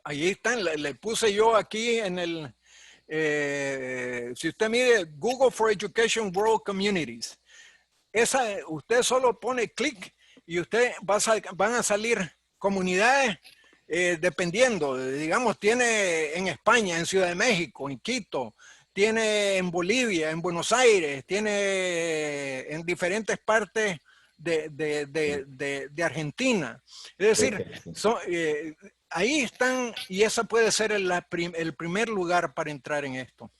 Speaker 2: Ahí están, le puse yo aquí si usted mide Google for Education World Communities, usted solo pone clic y van a salir comunidades dependiendo, digamos, tiene en España, en Ciudad de México, en Quito, tiene en Bolivia, en Buenos Aires, tiene en diferentes partes de Argentina. Es decir,
Speaker 1: Perfecto.
Speaker 2: ahí están y ese puede ser el primer lugar para entrar en esto.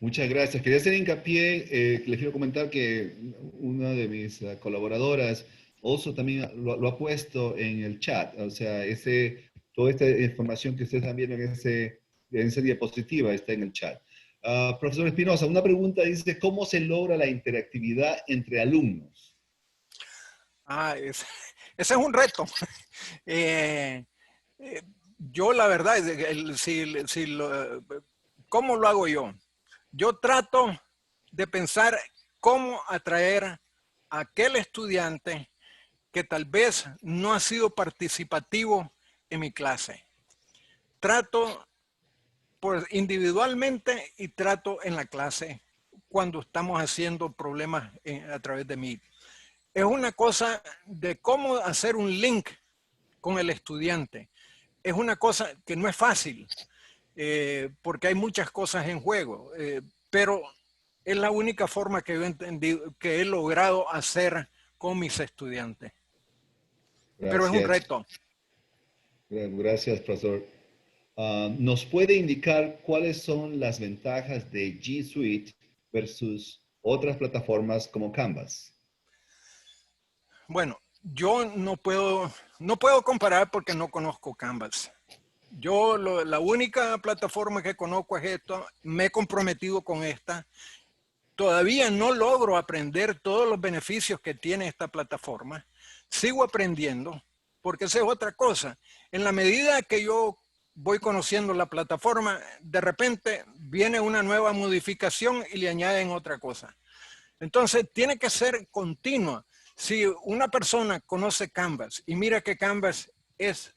Speaker 1: Muchas gracias. Quería hacer hincapié, les quiero comentar que una de mis colaboradoras, Oso, también lo ha puesto en el chat. O sea, toda esta información que ustedes están viendo en esa diapositiva está en el chat. Profesor Espinosa, una pregunta dice, ¿cómo se logra la interactividad entre alumnos?
Speaker 2: Ese es un reto. Eh, yo la verdad, ¿cómo lo hago yo? Yo trato de pensar cómo atraer a aquel estudiante que tal vez no ha sido participativo en mi clase. Trato individualmente y trato en la clase cuando estamos haciendo problemas a través de mí. Es una cosa de cómo hacer un link con el estudiante. Es una cosa que no es fácil, porque hay muchas cosas en juego, pero es la única forma que yo he entendido, que he logrado hacer con mis estudiantes. Pero es un
Speaker 1: Gracias.
Speaker 2: reto.
Speaker 1: Gracias, profesor. ¿Nos puede indicar cuáles son las ventajas de G Suite versus otras plataformas como Canvas?
Speaker 2: Bueno, yo no puedo comparar porque no conozco Canvas. La única plataforma que conozco es esto, me he comprometido con esta. Todavía no logro aprender todos los beneficios que tiene esta plataforma. Sigo aprendiendo, porque esa es otra cosa. En la medida que yo voy conociendo la plataforma, de repente viene una nueva modificación y le añaden otra cosa. Entonces, tiene que ser continua. Si una persona conoce Canvas y mira que Canvas es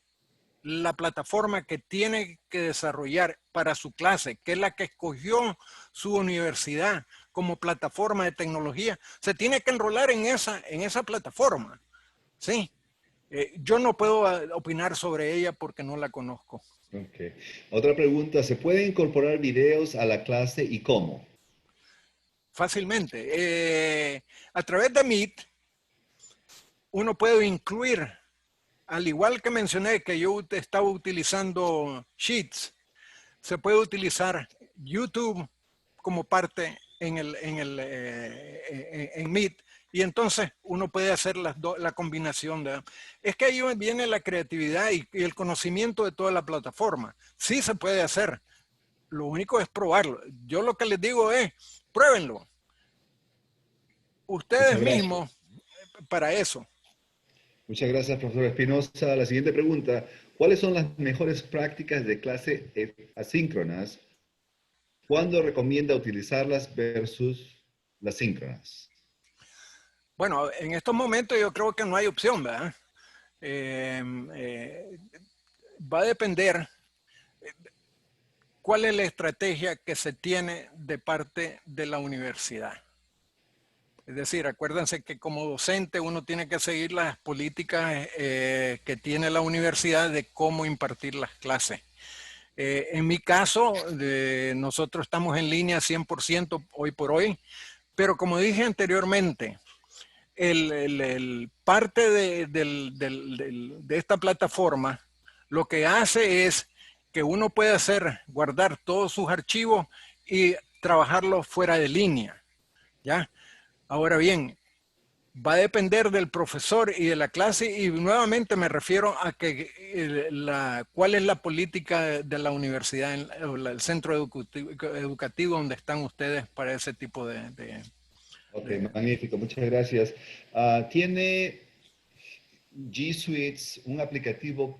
Speaker 2: la plataforma que tiene que desarrollar para su clase, que es la que escogió su universidad como plataforma de tecnología, se tiene que enrolar en esa plataforma. ¿Sí? Yo no puedo opinar sobre ella porque no la conozco.
Speaker 1: Ok. Otra pregunta, ¿se puede incorporar videos a la clase y cómo?
Speaker 2: Fácilmente. A través de Meet, uno puede incluir, al igual que mencioné que yo estaba utilizando Sheets, se puede utilizar YouTube como parte en Meet, y entonces uno puede hacer la combinación es que ahí viene la creatividad y el conocimiento de toda la plataforma. Sí se puede hacer, lo único es probarlo. Yo lo que les digo es, pruébenlo ustedes
Speaker 1: Muchas gracias.
Speaker 2: mismos para eso.
Speaker 1: Muchas gracias, profesor Espinosa. La siguiente pregunta, ¿cuáles son las mejores prácticas de clase asíncronas? ¿Cuándo recomienda utilizarlas versus las síncronas?
Speaker 2: Bueno, en estos momentos yo creo que no hay opción, ¿verdad? Eh, eh, Va a depender cuál es la estrategia que se tiene de parte de la universidad. Es decir, acuérdense que como docente uno tiene que seguir las políticas que tiene la universidad de cómo impartir las clases. En mi caso, nosotros estamos en línea 100% hoy por hoy, pero como dije anteriormente, parte de esta plataforma lo que hace es que uno puede guardar todos sus archivos y trabajarlos fuera de línea, ¿ya? Ahora bien, va a depender del profesor y de la clase, y nuevamente me refiero a que cuál es la política de la universidad, el centro educativo donde están ustedes para ese tipo
Speaker 1: Ok,
Speaker 2: de...
Speaker 1: magnífico, muchas gracias. ¿Tiene G Suite un aplicativo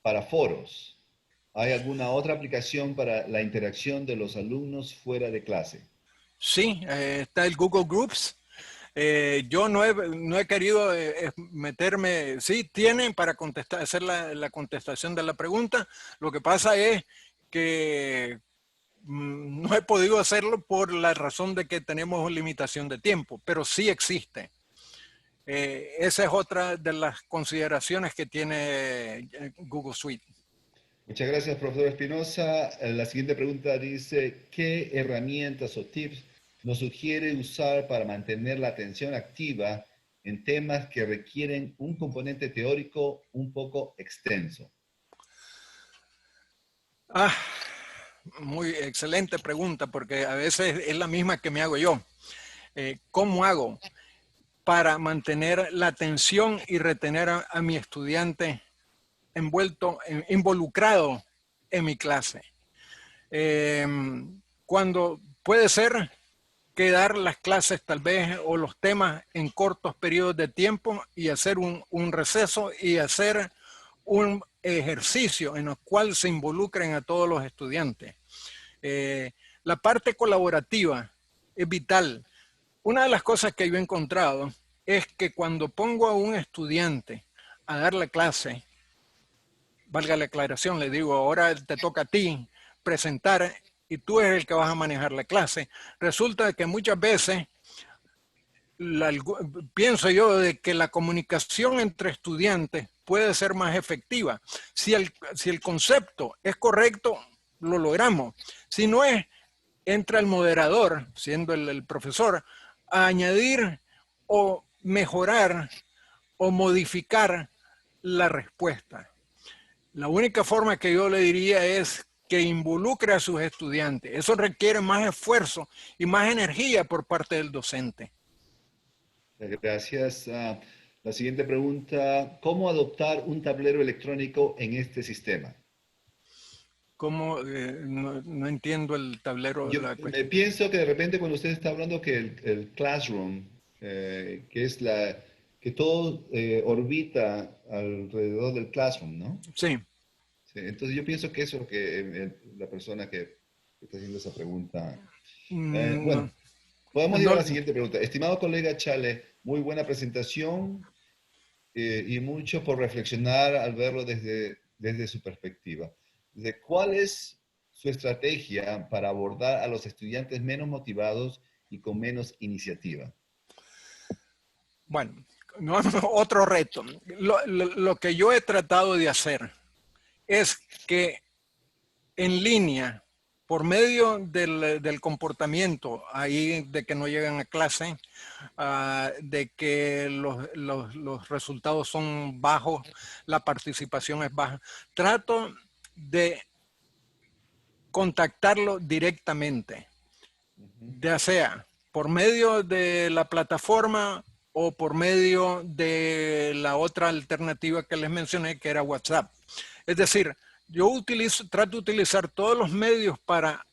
Speaker 1: para foros? ¿Hay alguna otra aplicación para la interacción de los alumnos fuera de clase?
Speaker 2: Sí, está el Google Groups. Yo no he querido meterme, sí, tienen para contestar, hacer la contestación de la pregunta. Lo que pasa es que no he podido hacerlo por la razón de que tenemos limitación de tiempo, pero sí existe. Esa es otra de las consideraciones que tiene Google Suite.
Speaker 1: Muchas gracias, profesor Espinosa. La siguiente pregunta dice, ¿qué herramientas o tips nos sugiere usar para mantener la atención activa en temas que requieren un componente teórico un poco extenso?
Speaker 2: Ah, muy excelente pregunta, porque a veces es la misma que me hago yo. ¿Cómo hago para mantener la atención y retener a mi estudiante involucrado en mi clase? Eh, Cuando puede ser que dar las clases tal vez o los temas en cortos periodos de tiempo y hacer un receso y hacer un ejercicio en el cual se involucren a todos los estudiantes. Eh, la parte colaborativa es vital. Una de las cosas que yo he encontrado es que cuando pongo a un estudiante a dar la clase, valga la aclaración, le digo, ahora te toca a ti presentar y tú eres el que vas a manejar la clase, resulta que muchas veces la, pienso yo de que la comunicación entre estudiantes puede ser más efectiva. Si el concepto es correcto, lo logramos. Si no es, entra el moderador, siendo el profesor, a añadir o mejorar o modificar la respuesta. La única forma que yo le diría es que involucre a sus estudiantes. Eso requiere más esfuerzo y más energía por parte del docente.
Speaker 1: Gracias. La siguiente pregunta, ¿cómo adoptar un tablero electrónico en este sistema?
Speaker 2: ¿Cómo? No entiendo el tablero.
Speaker 1: Yo me pienso que de repente cuando usted está hablando que el classroom, que es que todo orbita alrededor del classroom, ¿no?
Speaker 2: Sí.
Speaker 1: Sí, entonces yo pienso que eso es lo que la persona que está haciendo esa pregunta.
Speaker 2: No,
Speaker 1: Bueno, podemos ir a
Speaker 2: no,
Speaker 1: la siguiente pregunta. Estimado colega Chale, muy buena presentación. y mucho por reflexionar al verlo desde su perspectiva. ¿Cuál es su estrategia para abordar a los estudiantes menos motivados y con menos iniciativa?
Speaker 2: Bueno, no, otro reto. Lo que yo he tratado de hacer es que en línea, por medio del comportamiento, ahí de que no llegan a clase, de que los resultados son bajos, la participación es baja, trato de contactarlo directamente, ya sea por medio de la plataforma o por medio de la otra alternativa que les mencioné, que era WhatsApp. Es decir, yo trato de utilizar todos los medios para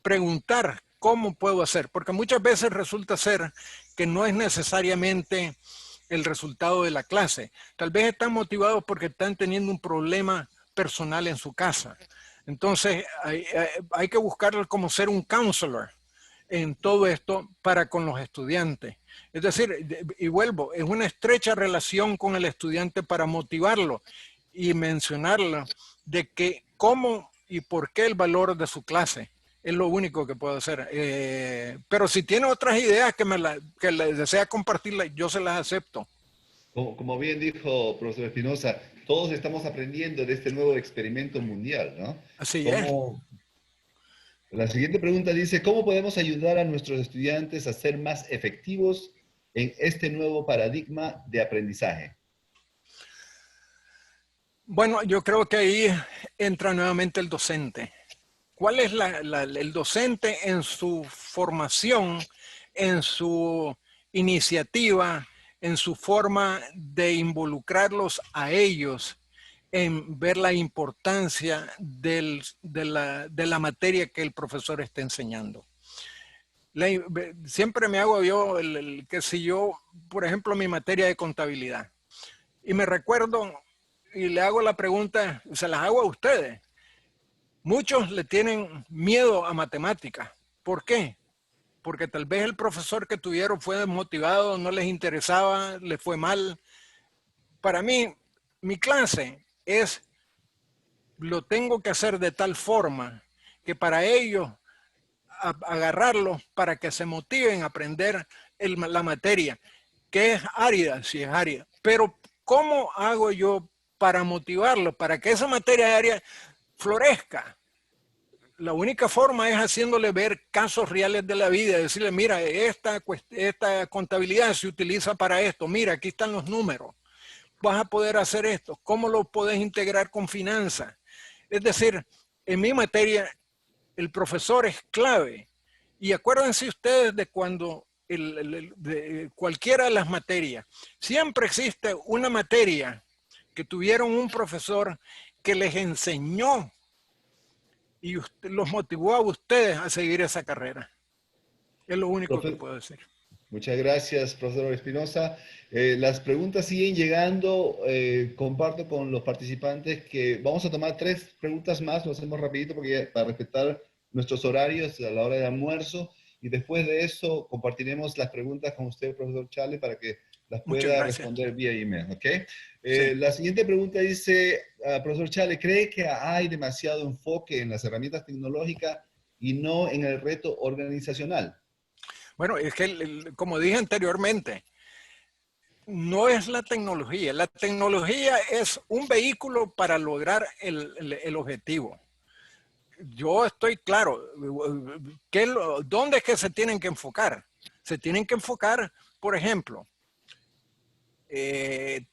Speaker 2: preguntar cómo puedo hacer, porque muchas veces resulta ser que no es necesariamente el resultado de la clase. Tal vez están motivados porque están teniendo un problema personal en su casa. Entonces hay que buscar como ser un counselor en todo esto para con los estudiantes. Es decir, y vuelvo, es una estrecha relación con el estudiante para motivarlo y mencionarlo de que cómo y por qué el valor de su clase. Es lo único que puedo hacer. Pero si tiene otras ideas que les desea compartirlas, yo se las acepto.
Speaker 1: Como bien dijo profesor Espinosa, todos estamos aprendiendo de este nuevo experimento mundial, ¿no?
Speaker 2: Así es.
Speaker 1: ¿Cómo, La siguiente pregunta dice, ¿cómo podemos ayudar a nuestros estudiantes a ser más efectivos en este nuevo paradigma de aprendizaje?
Speaker 2: Bueno, yo creo que ahí entra nuevamente el docente. ¿Cuál es el docente en su formación, en su iniciativa, en su forma de involucrarlos a ellos, en ver la importancia de la materia que el profesor está enseñando? Siempre me hago yo, que si yo, por ejemplo, mi materia de contabilidad, y me recuerdo y le hago la pregunta, se las hago a ustedes. Muchos le tienen miedo a matemáticas. ¿Por qué? Porque tal vez el profesor que tuvieron fue desmotivado, no les interesaba, les fue mal. Para mí, mi clase lo tengo que hacer de tal forma que para ellos agarrarlos para que se motiven a aprender la materia, que es árida, si es árida. Pero ¿cómo hago yo para motivarlos, para que esa materia árida florezca? La única forma es haciéndole ver casos reales de la vida, decirle, mira, esta contabilidad se utiliza para esto, mira, aquí están los números, vas a poder hacer esto, ¿cómo lo puedes integrar con finanzas? Es decir, en mi materia, el profesor es clave. Y acuérdense ustedes de cuando de cualquiera de las materias, siempre existe una materia que tuvieron un profesor que les enseñó y los motivó a ustedes a seguir esa carrera. Es lo único que puedo decir.
Speaker 1: Muchas gracias, profesor Espinosa. Las preguntas siguen llegando. Comparto con los participantes que vamos a tomar 3 preguntas más, lo hacemos rapidito porque para respetar nuestros horarios a la hora de almuerzo. Y después de eso compartiremos las preguntas con usted, profesor Chale, para que las pueda responder vía email. ¿Okay?
Speaker 2: Sí.
Speaker 1: La siguiente pregunta dice, profesor Chale, ¿cree que hay demasiado enfoque en las herramientas tecnológicas y no en el reto organizacional?
Speaker 2: Bueno, es que, como dije anteriormente, no es la tecnología. La tecnología es un vehículo para lograr el objetivo. Yo estoy claro. ¿Dónde es que se tienen que enfocar? Se tienen que enfocar, por ejemplo,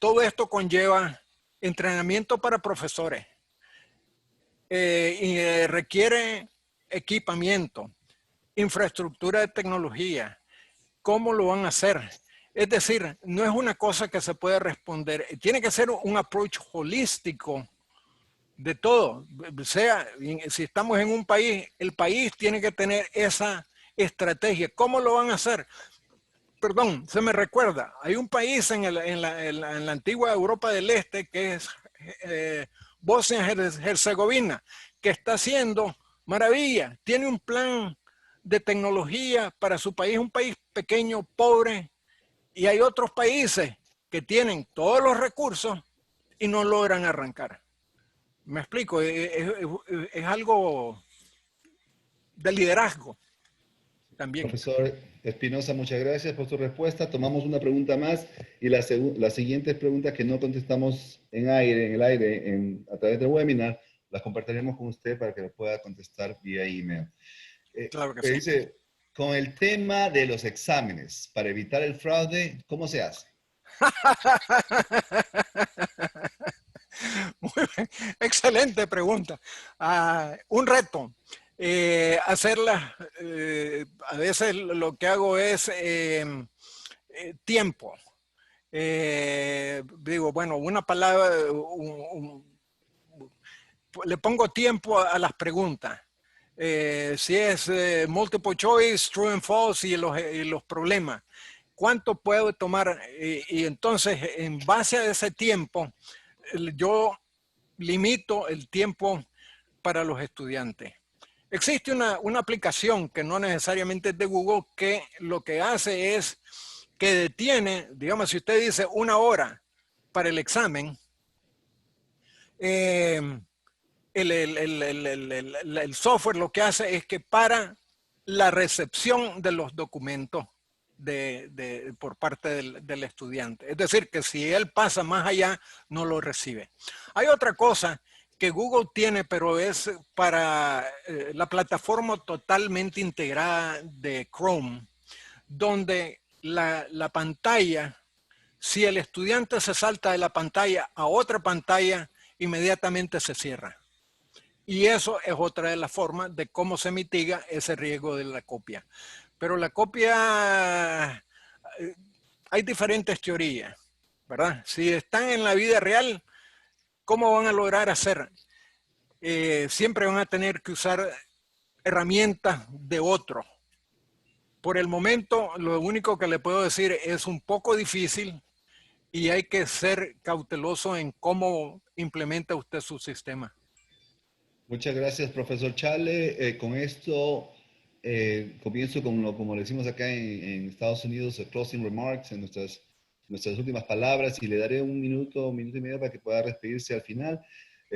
Speaker 2: todo esto conlleva entrenamiento para profesores. Y requiere equipamiento, infraestructura de tecnología. ¿Cómo lo van a hacer? Es decir, no es una cosa que se puede responder. Tiene que ser un approach holístico de todo. Sea, si estamos en un país, el país tiene que tener esa estrategia. ¿Cómo lo van a hacer? Perdón, se me recuerda. Hay un país en la antigua Europa del Este que es Bosnia-Herzegovina, que está haciendo maravilla. Tiene un plan de tecnología para su país, un país pequeño, pobre, y hay otros países que tienen todos los recursos y no logran arrancar. ¿Me explico? Es algo de liderazgo también.
Speaker 1: Profesor Espinosa, muchas gracias por su respuesta. Tomamos una pregunta más y las siguientes preguntas que no contestamos en el aire, a través del webinar, las compartiremos con usted para que lo pueda contestar vía email.
Speaker 2: Claro que sí.
Speaker 1: Dice, con el tema de los exámenes, para evitar el fraude, ¿cómo se hace?
Speaker 2: Muy bien. Excelente pregunta. Un reto. Hacerla, a veces lo que hago es tiempo. Digo, bueno, una palabra, le pongo tiempo a las preguntas. Si es multiple choice, true and false y los problemas. ¿Cuánto puedo tomar? Y entonces, en base a ese tiempo, yo limito el tiempo para los estudiantes. Existe una aplicación que no necesariamente es de Google, que lo que hace es que detiene, digamos, si usted dice 1 hora para el examen, el software lo que hace es que para la recepción de los documentos por parte del estudiante. Es decir, que si él pasa más allá, no lo recibe. Hay otra cosa que Google tiene, pero es para la plataforma totalmente integrada de Chrome, donde la pantalla, si el estudiante se salta de la pantalla a otra pantalla, inmediatamente se cierra. Y eso es otra de las formas de cómo se mitiga ese riesgo de la copia. Pero la copia, hay diferentes teorías, ¿verdad? Si están en la vida real, ¿cómo van a lograr hacer? Siempre van a tener que usar herramientas de otro. Por el momento, lo único que le puedo decir es un poco difícil y hay que ser cauteloso en cómo implementa usted su sistema.
Speaker 1: Muchas gracias, profesor Chale. Con esto comienzo como le decimos acá en Estados Unidos, closing remarks, en nuestras últimas palabras, y le daré un minuto y medio para que pueda despedirse al final.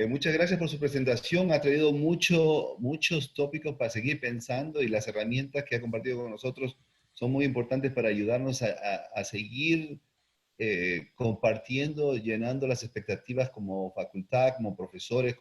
Speaker 1: Muchas gracias por su presentación. Ha traído muchos tópicos para seguir pensando y las herramientas que ha compartido con nosotros son muy importantes para ayudarnos a seguir compartiendo, llenando las expectativas como facultad, como profesores,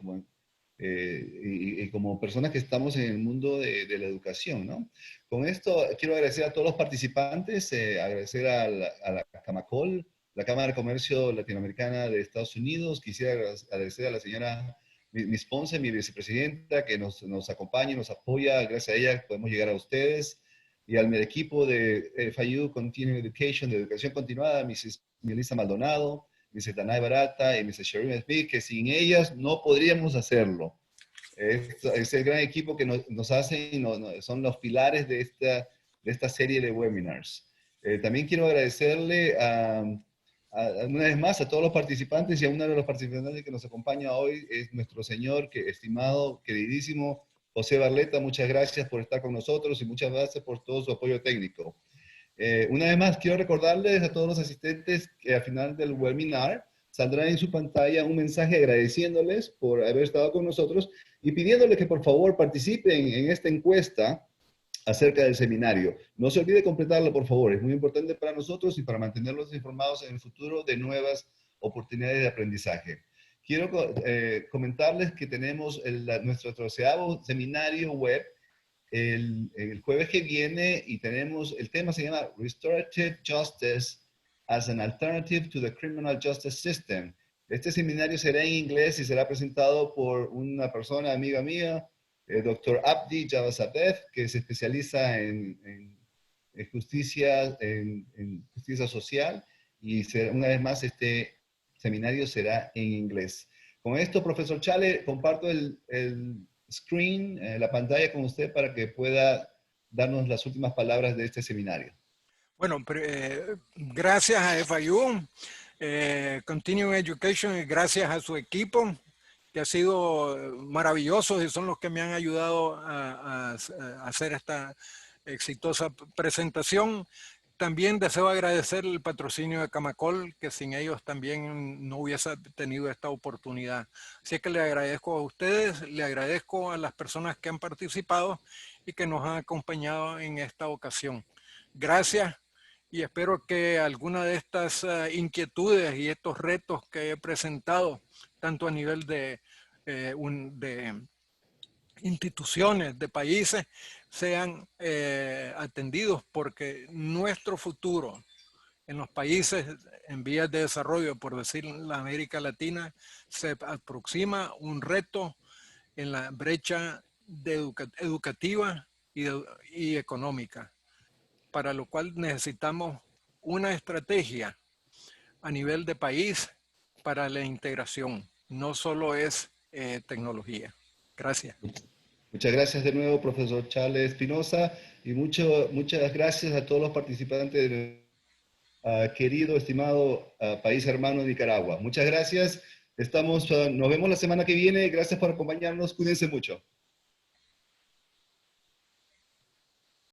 Speaker 1: y como personas que estamos en el mundo de la educación, ¿no? Con esto quiero agradecer a todos los participantes, agradecer a la Camacol, la Cámara de Comercio Latinoamericana de Estados Unidos. Quisiera agradecer a la señora Miss Ponce, mi vicepresidenta, que nos acompaña y nos apoya. Gracias a ella podemos llegar a ustedes. Y al equipo de FIU Continuing Education, de educación continuada, Mrs. Melissa Maldonado, Mrs. Danay Barata y Mrs. Shereen Smith, que sin ellas no podríamos hacerlo. Es el gran equipo que nos hacen, son los pilares de esta serie de webinars. También quiero agradecerle una vez más a todos los participantes, y a uno de los participantes que nos acompaña hoy es nuestro señor, estimado, queridísimo José Barleta. Muchas gracias por estar con nosotros y muchas gracias por todo su apoyo técnico. Una vez más, quiero recordarles a todos los asistentes que al final del webinar saldrá en su pantalla un mensaje agradeciéndoles por haber estado con nosotros y pidiéndoles que por favor participen en esta encuesta acerca del seminario. No se olvide completarlo, por favor. Es muy importante para nosotros y para mantenerlos informados en el futuro de nuevas oportunidades de aprendizaje. Quiero comentarles que tenemos nuestro 13º seminario web el jueves que viene, y el tema se llama Restorative Justice as an Alternative to the Criminal Justice System. Este seminario será en inglés y será presentado por una persona, amiga mía, el Dr. Abdi Javasabeth, que se especializa en justicia social, y una vez más este seminario será en inglés. Con esto, profesor Chale, comparto el screen, la pantalla con usted para que pueda darnos las últimas palabras de este seminario.
Speaker 2: Bueno, gracias a FIU, Continuing Education, y gracias a su equipo, que ha sido maravillosos y son los que me han ayudado a hacer esta exitosa presentación. también deseo agradecer el patrocinio de Camacol, que sin ellos también no hubiese tenido esta oportunidad. Así que le agradezco a ustedes, le agradezco a las personas que han participado y que nos han acompañado en esta ocasión. Gracias y espero que alguna de estas inquietudes y estos retos que he presentado, tanto a nivel de instituciones, de países, sean atendidos, porque nuestro futuro en los países en vías de desarrollo, por decir la América Latina, se aproxima un reto en la brecha educativa y económica, para lo cual necesitamos una estrategia a nivel de país para la integración. No solo es tecnología. Gracias.
Speaker 1: Muchas gracias de nuevo, profesor Charles Espinosa, y muchas gracias a todos los participantes de querido, estimado país hermano de Nicaragua. Muchas gracias. Nos vemos la semana que viene. Gracias por acompañarnos. Cuídense mucho.